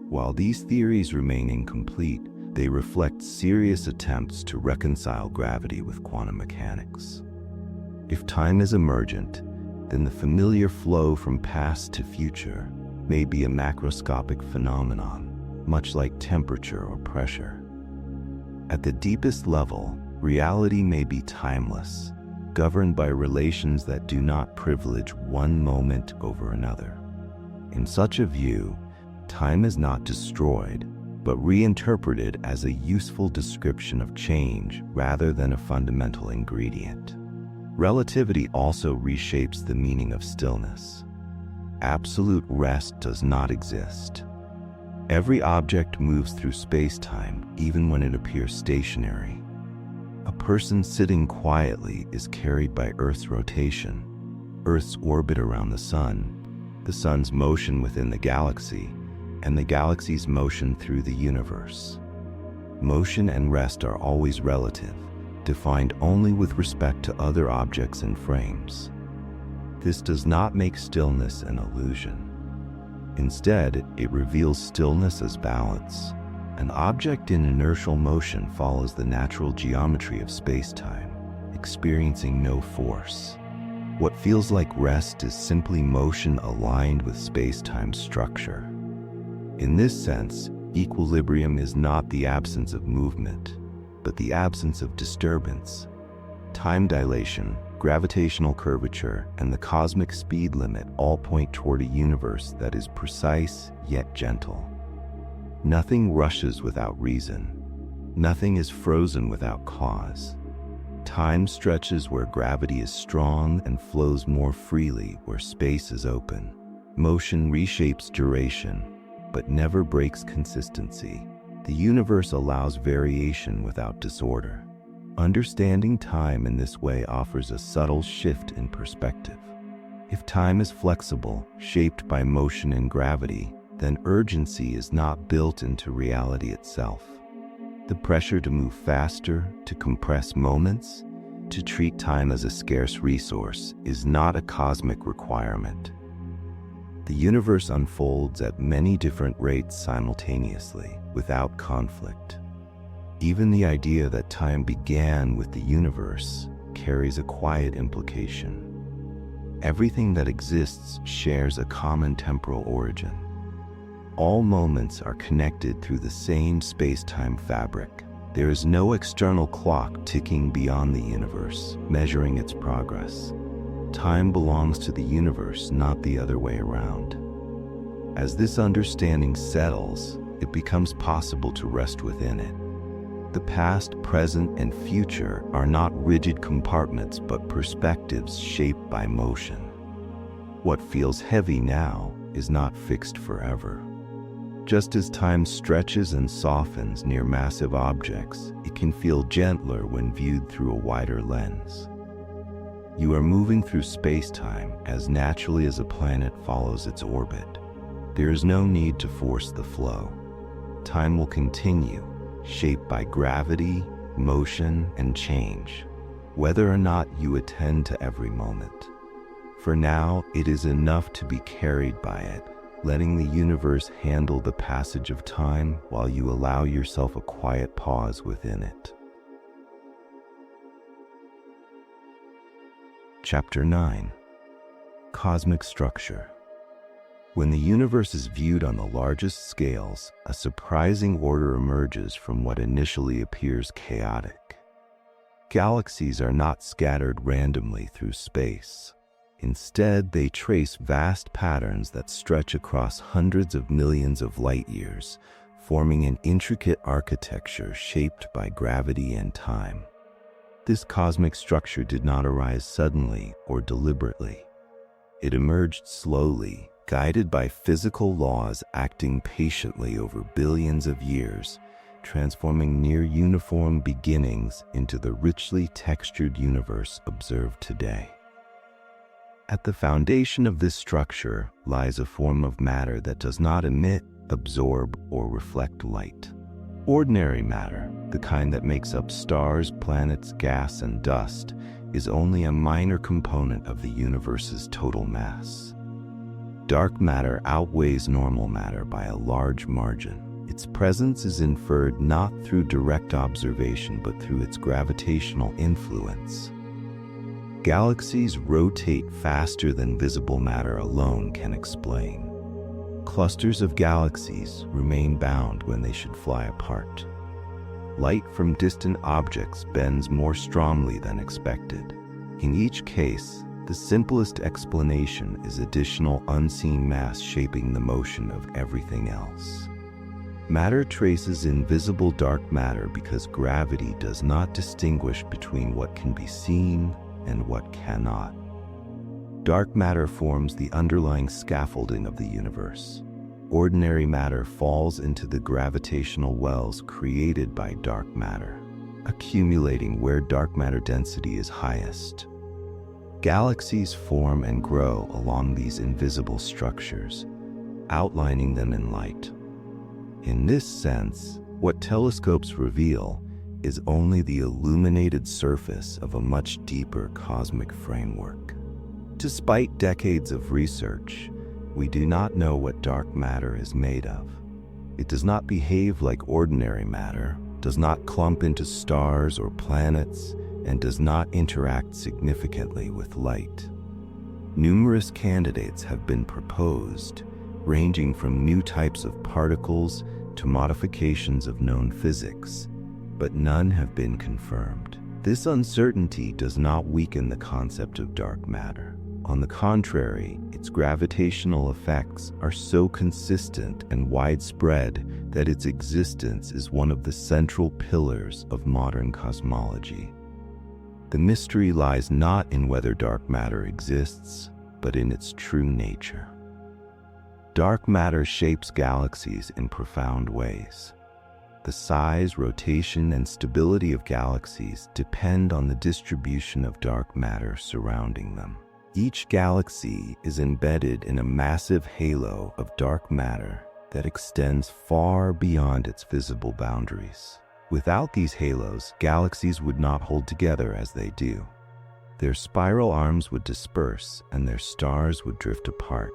While these theories remain incomplete, they reflect serious attempts to reconcile gravity with quantum mechanics. If time is emergent, then the familiar flow from past to future may be a macroscopic phenomenon, much like temperature or pressure. At the deepest level, reality may be timeless, governed by relations that do not privilege one moment over another. In such a view, time is not destroyed, but reinterpreted as a useful description of change rather than a fundamental ingredient. Relativity also reshapes the meaning of stillness. Absolute rest does not exist. Every object moves through space-time, even when it appears stationary. A person sitting quietly is carried by Earth's rotation, Earth's orbit around the sun's motion within the galaxy, and the galaxy's motion through the universe. Motion and rest are always relative, defined only with respect to other objects and frames. This does not make stillness an illusion. Instead, it reveals stillness as balance. An object in inertial motion follows the natural geometry of space-time, experiencing no force. What feels like rest is simply motion aligned with space-time's structure. In this sense, equilibrium is not the absence of movement, but the absence of disturbance. Time dilation, gravitational curvature, and the cosmic speed limit all point toward a universe that is precise yet gentle. Nothing rushes without reason. Nothing is frozen without cause. Time stretches where gravity is strong and flows more freely where space is open. Motion reshapes duration, but never breaks consistency. The universe allows variation without disorder. Understanding time in this way offers a subtle shift in perspective. If time is flexible, shaped by motion and gravity, then urgency is not built into reality itself. The pressure to move faster, to compress moments, to treat time as a scarce resource is not a cosmic requirement. The universe unfolds at many different rates simultaneously, without conflict. Even the idea that time began with the universe carries a quiet implication. Everything that exists shares a common temporal origin. All moments are connected through the same space-time fabric. There is no external clock ticking beyond the universe, measuring its progress. Time belongs to the universe, not the other way around. As this understanding settles, it becomes possible to rest within it. The past, present, and future are not rigid compartments, but perspectives shaped by motion. What feels heavy now is not fixed forever. Just as time stretches and softens near massive objects, it can feel gentler when viewed through a wider lens. You are moving through space-time as naturally as a planet follows its orbit. There is no need to force the flow. Time will continue, shaped by gravity, motion, and change, whether or not you attend to every moment. For now, it is enough to be carried by it, letting the universe handle the passage of time while you allow yourself a quiet pause within it. Chapter 9. Cosmic Structure. When the universe is viewed on the largest scales, a surprising order emerges from what initially appears chaotic. Galaxies are not scattered randomly through space. Instead, they trace vast patterns that stretch across hundreds of millions of light years, forming an intricate architecture shaped by gravity and time. This cosmic structure did not arise suddenly or deliberately. It emerged slowly, guided by physical laws acting patiently over billions of years, transforming near-uniform beginnings into the richly textured universe observed today. At the foundation of this structure lies a form of matter that does not emit, absorb, or reflect light. Ordinary matter, the kind that makes up stars, planets, gas, and dust, is only a minor component of the universe's total mass. Dark matter outweighs normal matter by a large margin. Its presence is inferred not through direct observation but through its gravitational influence. Galaxies rotate faster than visible matter alone can explain. Clusters of galaxies remain bound when they should fly apart. Light from distant objects bends more strongly than expected. In each case, the simplest explanation is additional unseen mass shaping the motion of everything else. Matter traces invisible dark matter because gravity does not distinguish between what can be seen and what cannot. Dark matter forms the underlying scaffolding of the universe. Ordinary matter falls into the gravitational wells created by dark matter. accumulating where dark matter density is highest. Galaxies form and grow along these invisible structures, outlining them in light. In this sense, what telescopes reveal is only the illuminated surface of a much deeper cosmic framework. Despite decades of research, we do not know what dark matter is made of. It does not behave like ordinary matter, does not clump into stars or planets, and does not interact significantly with light. Numerous candidates have been proposed, ranging from new types of particles to modifications of known physics, but none have been confirmed. This uncertainty does not weaken the concept of dark matter. On the contrary, its gravitational effects are so consistent and widespread that its existence is one of the central pillars of modern cosmology. The mystery lies not in whether dark matter exists, but in its true nature. Dark matter shapes galaxies in profound ways. The size, rotation, and stability of galaxies depend on the distribution of dark matter surrounding them. Each galaxy is embedded in a massive halo of dark matter that extends far beyond its visible boundaries. Without these halos, galaxies would not hold together as they do. Their spiral arms would disperse and their stars would drift apart.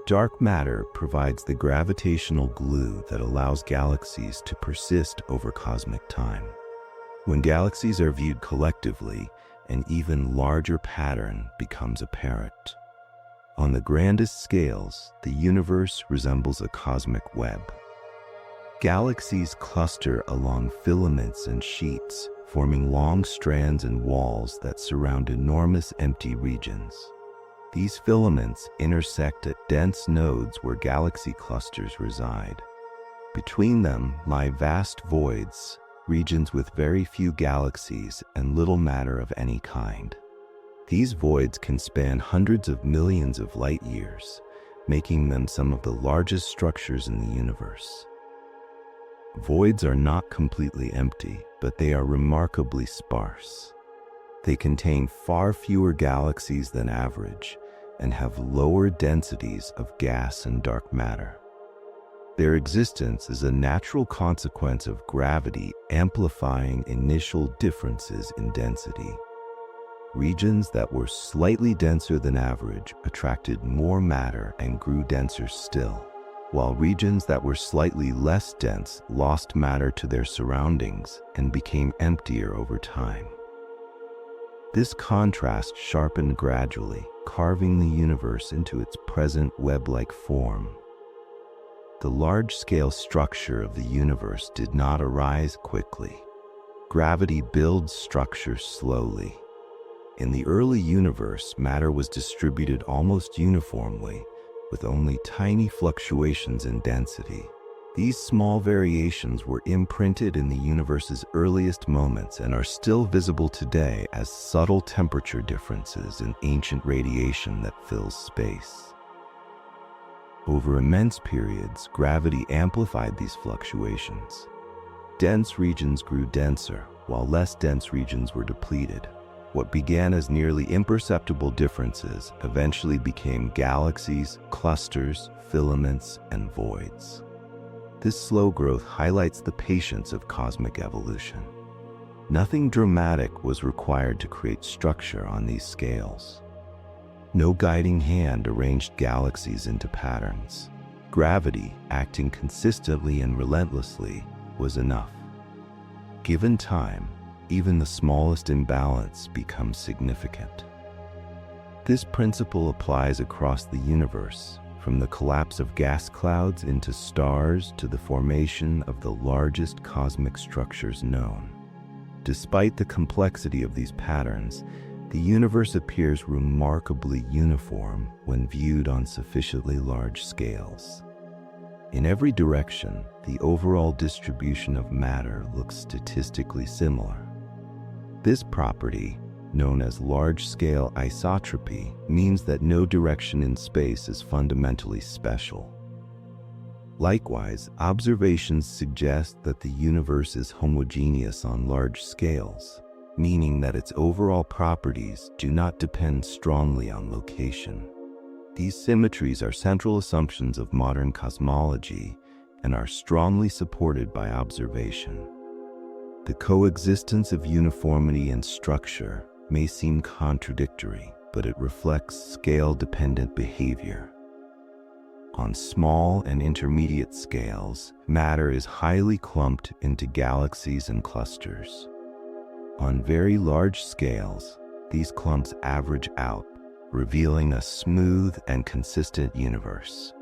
Dark matter provides the gravitational glue that allows galaxies to persist over cosmic time. When galaxies are viewed collectively, an even larger pattern becomes apparent. On the grandest scales, the universe resembles a cosmic web. Galaxies cluster along filaments and sheets, forming long strands and walls that surround enormous empty regions. These filaments intersect at dense nodes where galaxy clusters reside. Between them lie vast voids, regions with very few galaxies and little matter of any kind. These voids can span hundreds of millions of light years, making them some of the largest structures in the universe. Voids are not completely empty, but they are remarkably sparse. They contain far fewer galaxies than average and have lower densities of gas and dark matter. Their existence is a natural consequence of gravity amplifying initial differences in density. Regions that were slightly denser than average attracted more matter and grew denser still, while regions that were slightly less dense lost matter to their surroundings and became emptier over time. This contrast sharpened gradually, carving the universe into its present web-like form. The large-scale structure of the universe did not arise quickly. Gravity builds structure slowly. In the early universe, matter was distributed almost uniformly, with only tiny fluctuations in density. These small variations were imprinted in the universe's earliest moments and are still visible today as subtle temperature differences in ancient radiation that fills space. Over immense periods, gravity amplified these fluctuations. Dense regions grew denser, while less dense regions were depleted. What began as nearly imperceptible differences eventually became galaxies, clusters, filaments, and voids. This slow growth highlights the patience of cosmic evolution. Nothing dramatic was required to create structure on these scales. No guiding hand arranged galaxies into patterns. Gravity, acting consistently and relentlessly, was enough. Given time, even the smallest imbalance becomes significant. This principle applies across the universe, from the collapse of gas clouds into stars to the formation of the largest cosmic structures known. Despite the complexity of these patterns, the universe appears remarkably uniform when viewed on sufficiently large scales. In every direction, the overall distribution of matter looks statistically similar. This property, known as large-scale isotropy, means that no direction in space is fundamentally special. Likewise, observations suggest that the universe is homogeneous on large scales, meaning that its overall properties do not depend strongly on location. These symmetries are central assumptions of modern cosmology and are strongly supported by observation. The coexistence of uniformity and structure may seem contradictory, but it reflects scale-dependent behavior. On small and intermediate scales, matter is highly clumped into galaxies and clusters. On very large scales, these clumps average out, revealing a smooth and consistent universe.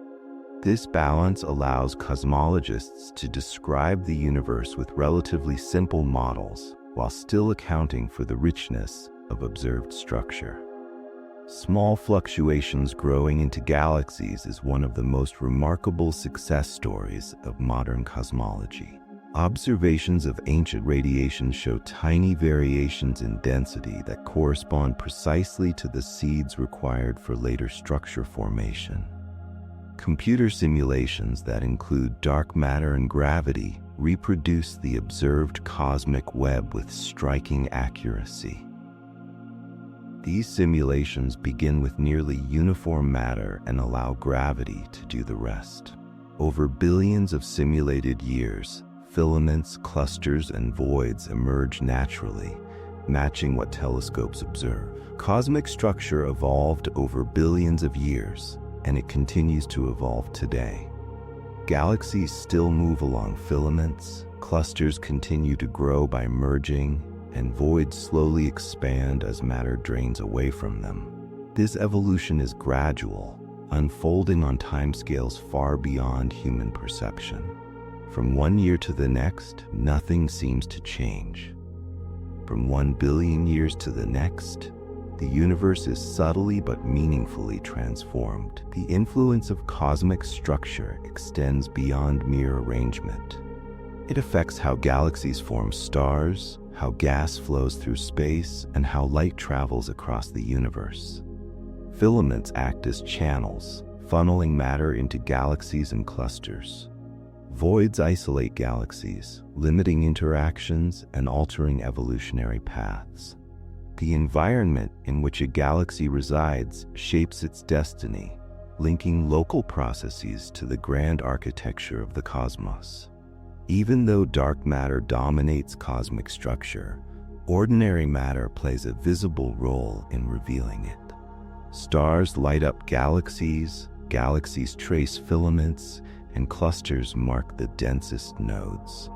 This balance allows cosmologists to describe the universe with relatively simple models while still accounting for the richness of observed structure. Small fluctuations growing into galaxies is one of the most remarkable success stories of modern cosmology. Observations of ancient radiation show tiny variations in density that correspond precisely to the seeds required for later structure formation. Computer simulations that include dark matter and gravity reproduce the observed cosmic web with striking accuracy. These simulations begin with nearly uniform matter and allow gravity to do the rest. Over billions of simulated years, filaments, clusters, and voids emerge naturally, matching what telescopes observe. Cosmic structure evolved over billions of years, and it continues to evolve today. Galaxies still move along filaments, clusters continue to grow by merging, and voids slowly expand as matter drains away from them. This evolution is gradual, unfolding on timescales far beyond human perception. From one year to the next, nothing seems to change. From 1 billion years to the next, the universe is subtly but meaningfully transformed. The influence of cosmic structure extends beyond mere arrangement. It affects how galaxies form stars, how gas flows through space, and how light travels across the universe. Filaments act as channels, funneling matter into galaxies and clusters. Voids isolate galaxies, limiting interactions and altering evolutionary paths. The environment in which a galaxy resides shapes its destiny, linking local processes to the grand architecture of the cosmos. Even though dark matter dominates cosmic structure, ordinary matter plays a visible role in revealing it. Stars light up galaxies, galaxies trace filaments, and clusters mark the densest nodes.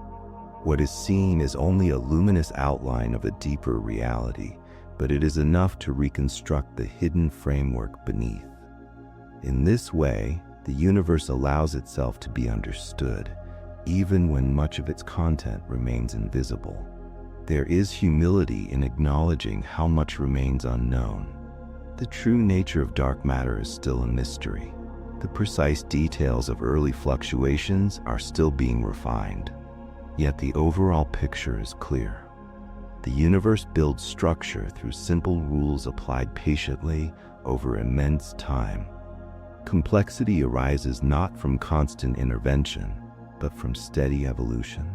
What is seen is only a luminous outline of a deeper reality, but it is enough to reconstruct the hidden framework beneath. In this way, the universe allows itself to be understood, even when much of its content remains invisible. There is humility in acknowledging how much remains unknown. The true nature of dark matter is still a mystery. The precise details of early fluctuations are still being refined. Yet the overall picture is clear. The universe builds structure through simple rules applied patiently over immense time. Complexity arises not from constant intervention, but from steady evolution.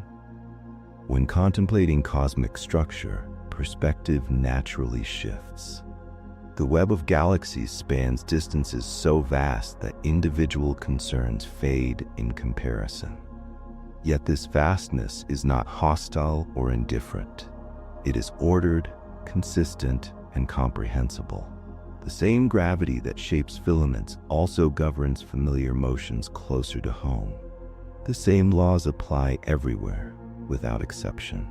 When contemplating cosmic structure, perspective naturally shifts. The web of galaxies spans distances so vast that individual concerns fade in comparison. Yet this vastness is not hostile or indifferent. It is ordered, consistent, and comprehensible. The same gravity that shapes filaments also governs familiar motions closer to home. The same laws apply everywhere, without exception.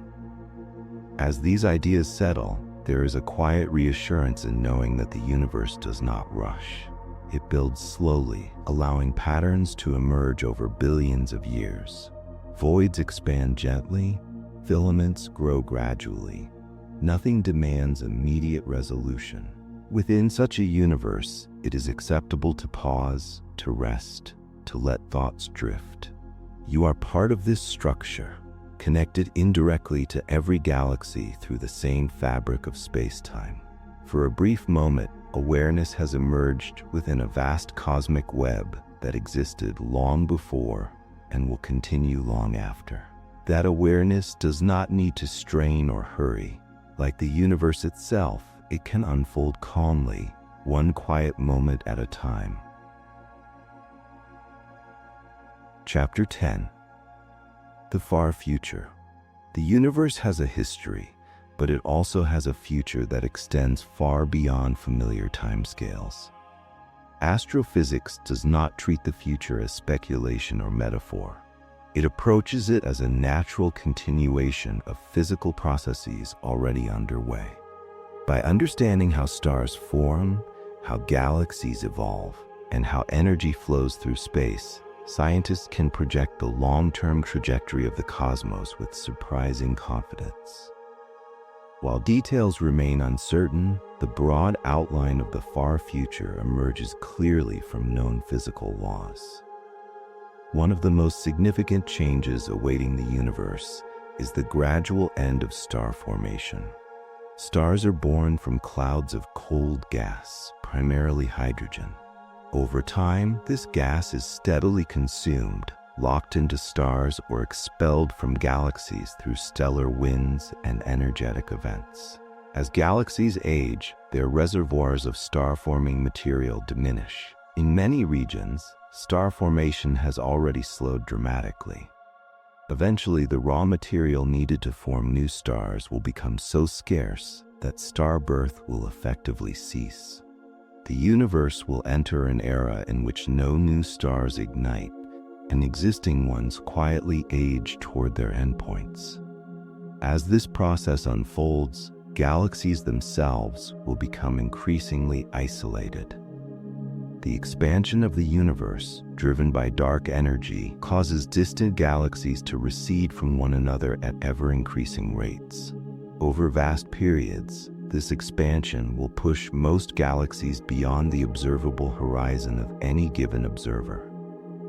As these ideas settle, there is a quiet reassurance in knowing that the universe does not rush. It builds slowly, allowing patterns to emerge over billions of years. Voids expand gently, filaments grow gradually. Nothing demands immediate resolution. Within such a universe, it is acceptable to pause, to rest, to let thoughts drift. You are part of this structure, connected indirectly to every galaxy through the same fabric of space-time. For a brief moment, awareness has emerged within a vast cosmic web that existed long before and will continue long after. That awareness does not need to strain or hurry. Like the universe itself, it can unfold calmly, one quiet moment at a time. Chapter 10. The Far Future. The universe has a history, but it also has a future that extends far beyond familiar timescales. Astrophysics does not treat the future as speculation or metaphor. It approaches it as a natural continuation of physical processes already underway. By understanding how stars form, how galaxies evolve, and how energy flows through space, scientists can project the long-term trajectory of the cosmos with surprising confidence. While details remain uncertain, the broad outline of the far future emerges clearly from known physical laws. One of the most significant changes awaiting the universe is the gradual end of star formation. Stars are born from clouds of cold gas, primarily hydrogen. Over time, this gas is steadily consumed, locked into stars, or expelled from galaxies through stellar winds and energetic events. As galaxies age, their reservoirs of star-forming material diminish. In many regions, star formation has already slowed dramatically. Eventually, the raw material needed to form new stars will become so scarce that star birth will effectively cease. The universe will enter an era in which no new stars ignite, and existing ones quietly age toward their endpoints. As this process unfolds, galaxies themselves will become increasingly isolated. The expansion of the universe, driven by dark energy, causes distant galaxies to recede from one another at ever-increasing rates. Over vast periods, this expansion will push most galaxies beyond the observable horizon of any given observer.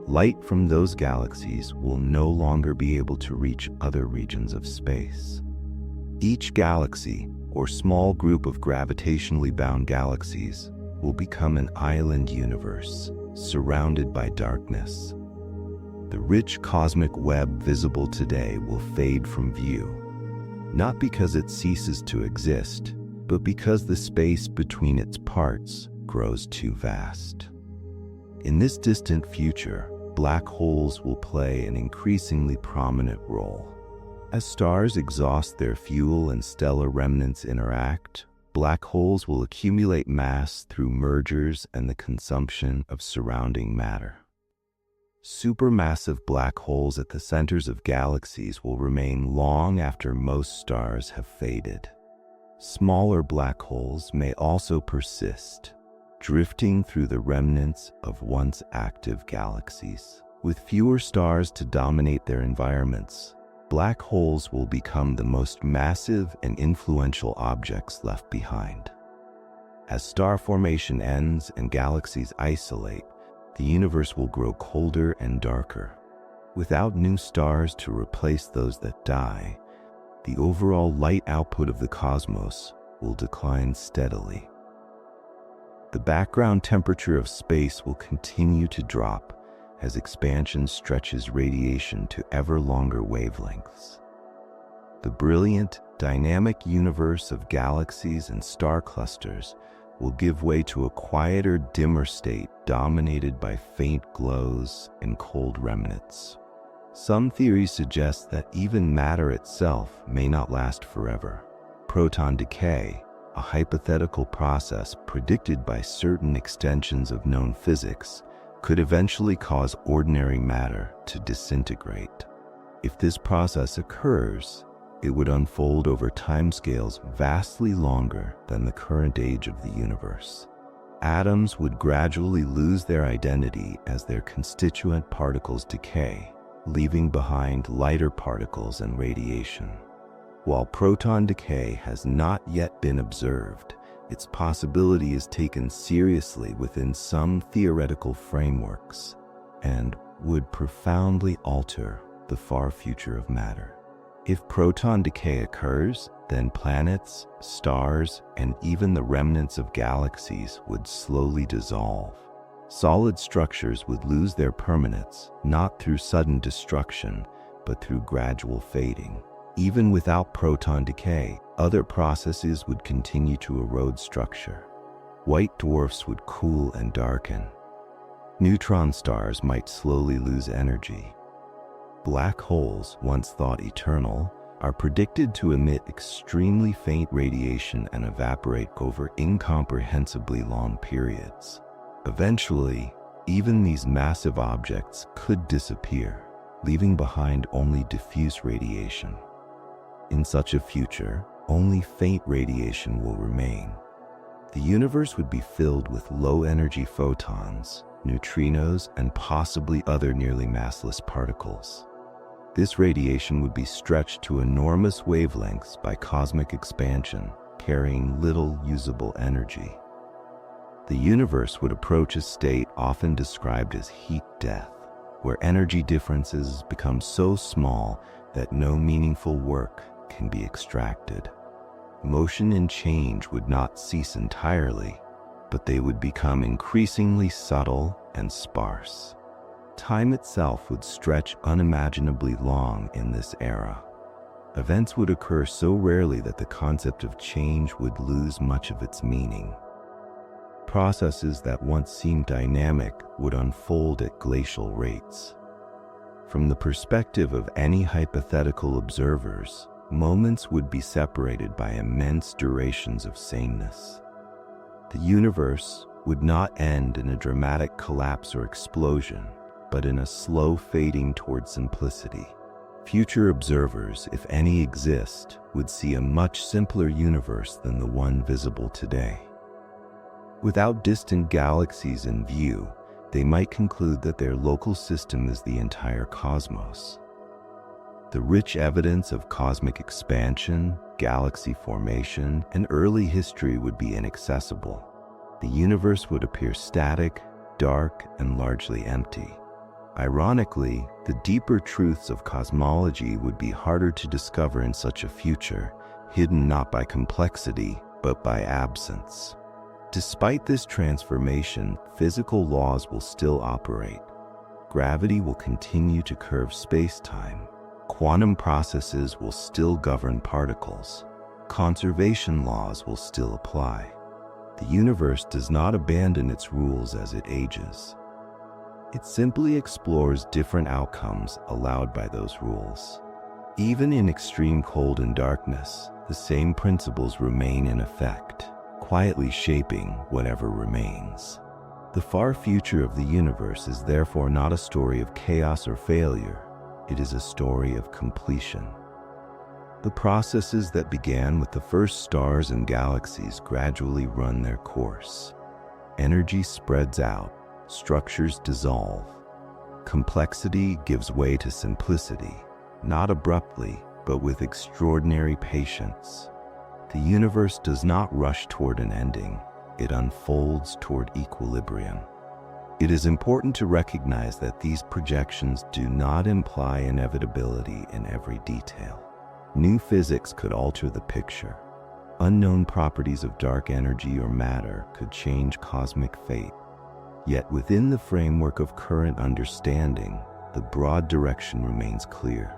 Light from those galaxies will no longer be able to reach other regions of space. Each galaxy, or small group of gravitationally bound galaxies, will become an island universe, surrounded by darkness. The rich cosmic web visible today will fade from view, not because it ceases to exist, but because the space between its parts grows too vast. In this distant future, black holes will play an increasingly prominent role. As stars exhaust their fuel and stellar remnants interact, black holes will accumulate mass through mergers and the consumption of surrounding matter. Supermassive black holes at the centers of galaxies will remain long after most stars have faded. Smaller black holes may also persist, drifting through the remnants of once active galaxies. With fewer stars to dominate their environments, black holes will become the most massive and influential objects left behind. As star formation ends and galaxies isolate, the universe will grow colder and darker. Without new stars to replace those that die, the overall light output of the cosmos will decline steadily. The background temperature of space will continue to drop as expansion stretches radiation to ever longer wavelengths. The brilliant, dynamic universe of galaxies and star clusters will give way to a quieter, dimmer state dominated by faint glows and cold remnants. Some theories suggest that even matter itself may not last forever. Proton decay, a hypothetical process predicted by certain extensions of known physics, could eventually cause ordinary matter to disintegrate. If this process occurs, it would unfold over timescales vastly longer than the current age of the universe. Atoms would gradually lose their identity as their constituent particles decay, leaving behind lighter particles and radiation. While proton decay has not yet been observed, its possibility is taken seriously within some theoretical frameworks and would profoundly alter the far future of matter. If proton decay occurs, then planets, stars, and even the remnants of galaxies would slowly dissolve. Solid structures would lose their permanence, not through sudden destruction, but through gradual fading. Even without proton decay, other processes would continue to erode structure. White dwarfs would cool and darken. Neutron stars might slowly lose energy. Black holes, once thought eternal, are predicted to emit extremely faint radiation and evaporate over incomprehensibly long periods. Eventually, even these massive objects could disappear, leaving behind only diffuse radiation. In such a future, only faint radiation will remain. The universe would be filled with low-energy photons, neutrinos, and possibly other nearly massless particles. This radiation would be stretched to enormous wavelengths by cosmic expansion, carrying little usable energy. The universe would approach a state often described as heat death, where energy differences become so small that no meaningful work can be extracted. Motion and change would not cease entirely, but they would become increasingly subtle and sparse. Time itself would stretch unimaginably long in this era. Events would occur so rarely that the concept of change would lose much of its meaning. Processes that once seemed dynamic would unfold at glacial rates. From the perspective of any hypothetical observers, moments would be separated by immense durations of sameness. The universe would not end in a dramatic collapse or explosion, but in a slow fading toward simplicity. Future observers, if any exist, would see a much simpler universe than the one visible today. Without distant galaxies in view, they might conclude that their local system is the entire cosmos. The rich evidence of cosmic expansion, galaxy formation, and early history would be inaccessible. The universe would appear static, dark, and largely empty. Ironically, the deeper truths of cosmology would be harder to discover in such a future, hidden not by complexity, but by absence. Despite this transformation, physical laws will still operate. Gravity will continue to curve space-time. Quantum processes will still govern particles. Conservation laws will still apply. The universe does not abandon its rules as it ages. It simply explores different outcomes allowed by those rules. Even in extreme cold and darkness, the same principles remain in effect, quietly shaping whatever remains. The far future of the universe is therefore not a story of chaos or failure. It is a story of completion. The processes that began with the first stars and galaxies gradually run their course. Energy spreads out, structures dissolve. Complexity gives way to simplicity, not abruptly, but with extraordinary patience. The universe does not rush toward an ending, it unfolds toward equilibrium. It is important to recognize that these projections do not imply inevitability in every detail. New physics could alter the picture. Unknown properties of dark energy or matter could change cosmic fate. Yet within the framework of current understanding, the broad direction remains clear.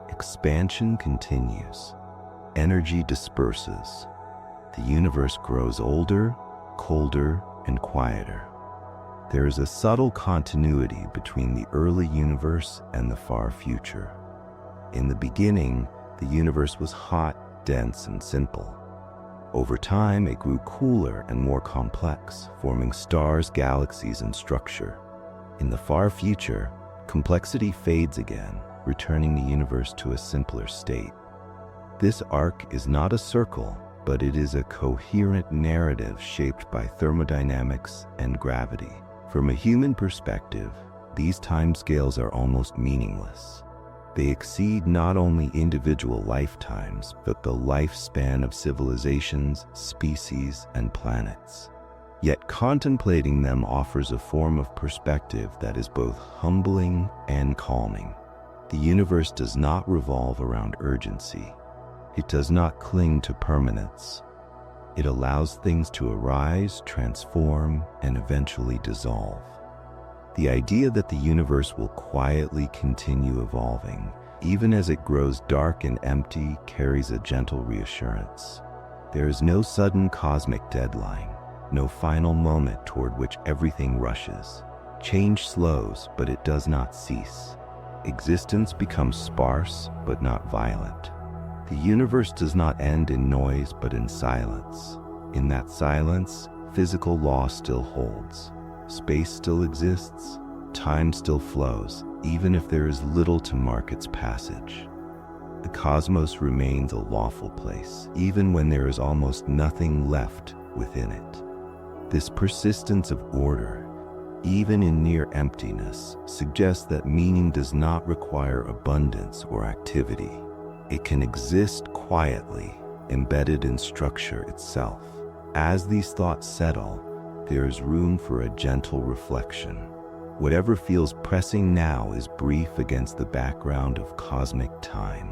Expansion continues. Energy disperses. The universe grows older, colder, and quieter. There is a subtle continuity between the early universe and the far future. In the beginning, the universe was hot, dense, and simple. Over time, it grew cooler and more complex, forming stars, galaxies, and structure. In the far future, complexity fades again, returning the universe to a simpler state. This arc is not a circle, but it is a coherent narrative shaped by thermodynamics and gravity. From a human perspective, these timescales are almost meaningless. They exceed not only individual lifetimes, but the lifespan of civilizations, species, and planets. Yet contemplating them offers a form of perspective that is both humbling and calming. The universe does not revolve around urgency. It does not cling to permanence. It allows things to arise, transform, and eventually dissolve. The idea that the universe will quietly continue evolving, even as it grows dark and empty, carries a gentle reassurance. There is no sudden cosmic deadline, no final moment toward which everything rushes. Change slows, but it does not cease. Existence becomes sparse, but not violent. The universe does not end in noise, but in silence. In that silence, physical law still holds. Space still exists. Time still flows, even if there is little to mark its passage. The cosmos remains a lawful place, even when there is almost nothing left within it. This persistence of order, even in near emptiness, suggests that meaning does not require abundance or activity. It can exist quietly, embedded in structure itself. As these thoughts settle, there is room for a gentle reflection. Whatever feels pressing now is brief against the background of cosmic time.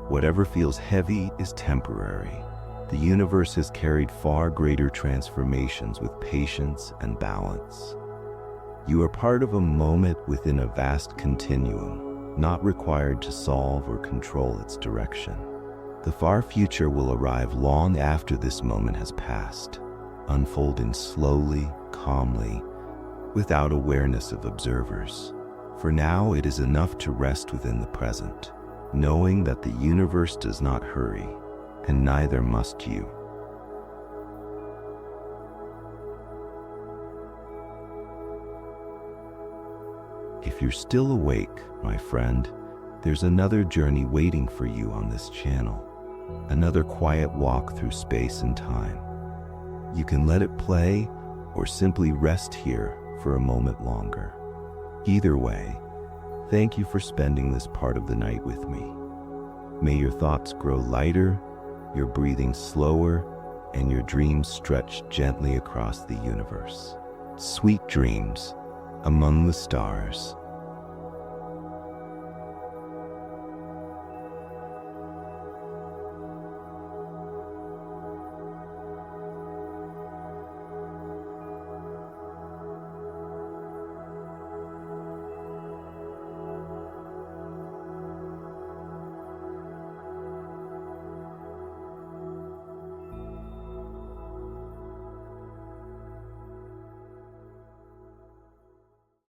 Whatever feels heavy is temporary. The universe has carried far greater transformations with patience and balance. You are part of a moment within a vast continuum, not required to solve or control its direction. The far future will arrive long after this moment has passed, unfolding slowly, calmly, without awareness of observers. For now, it is enough to rest within the present, knowing that the universe does not hurry, and neither must you. If you're still awake, my friend, there's another journey waiting for you on this channel. Another quiet walk through space and time. You can let it play or simply rest here for a moment longer. Either way, thank you for spending this part of the night with me. May your thoughts grow lighter, your breathing slower, and your dreams stretch gently across the universe. Sweet dreams among the stars.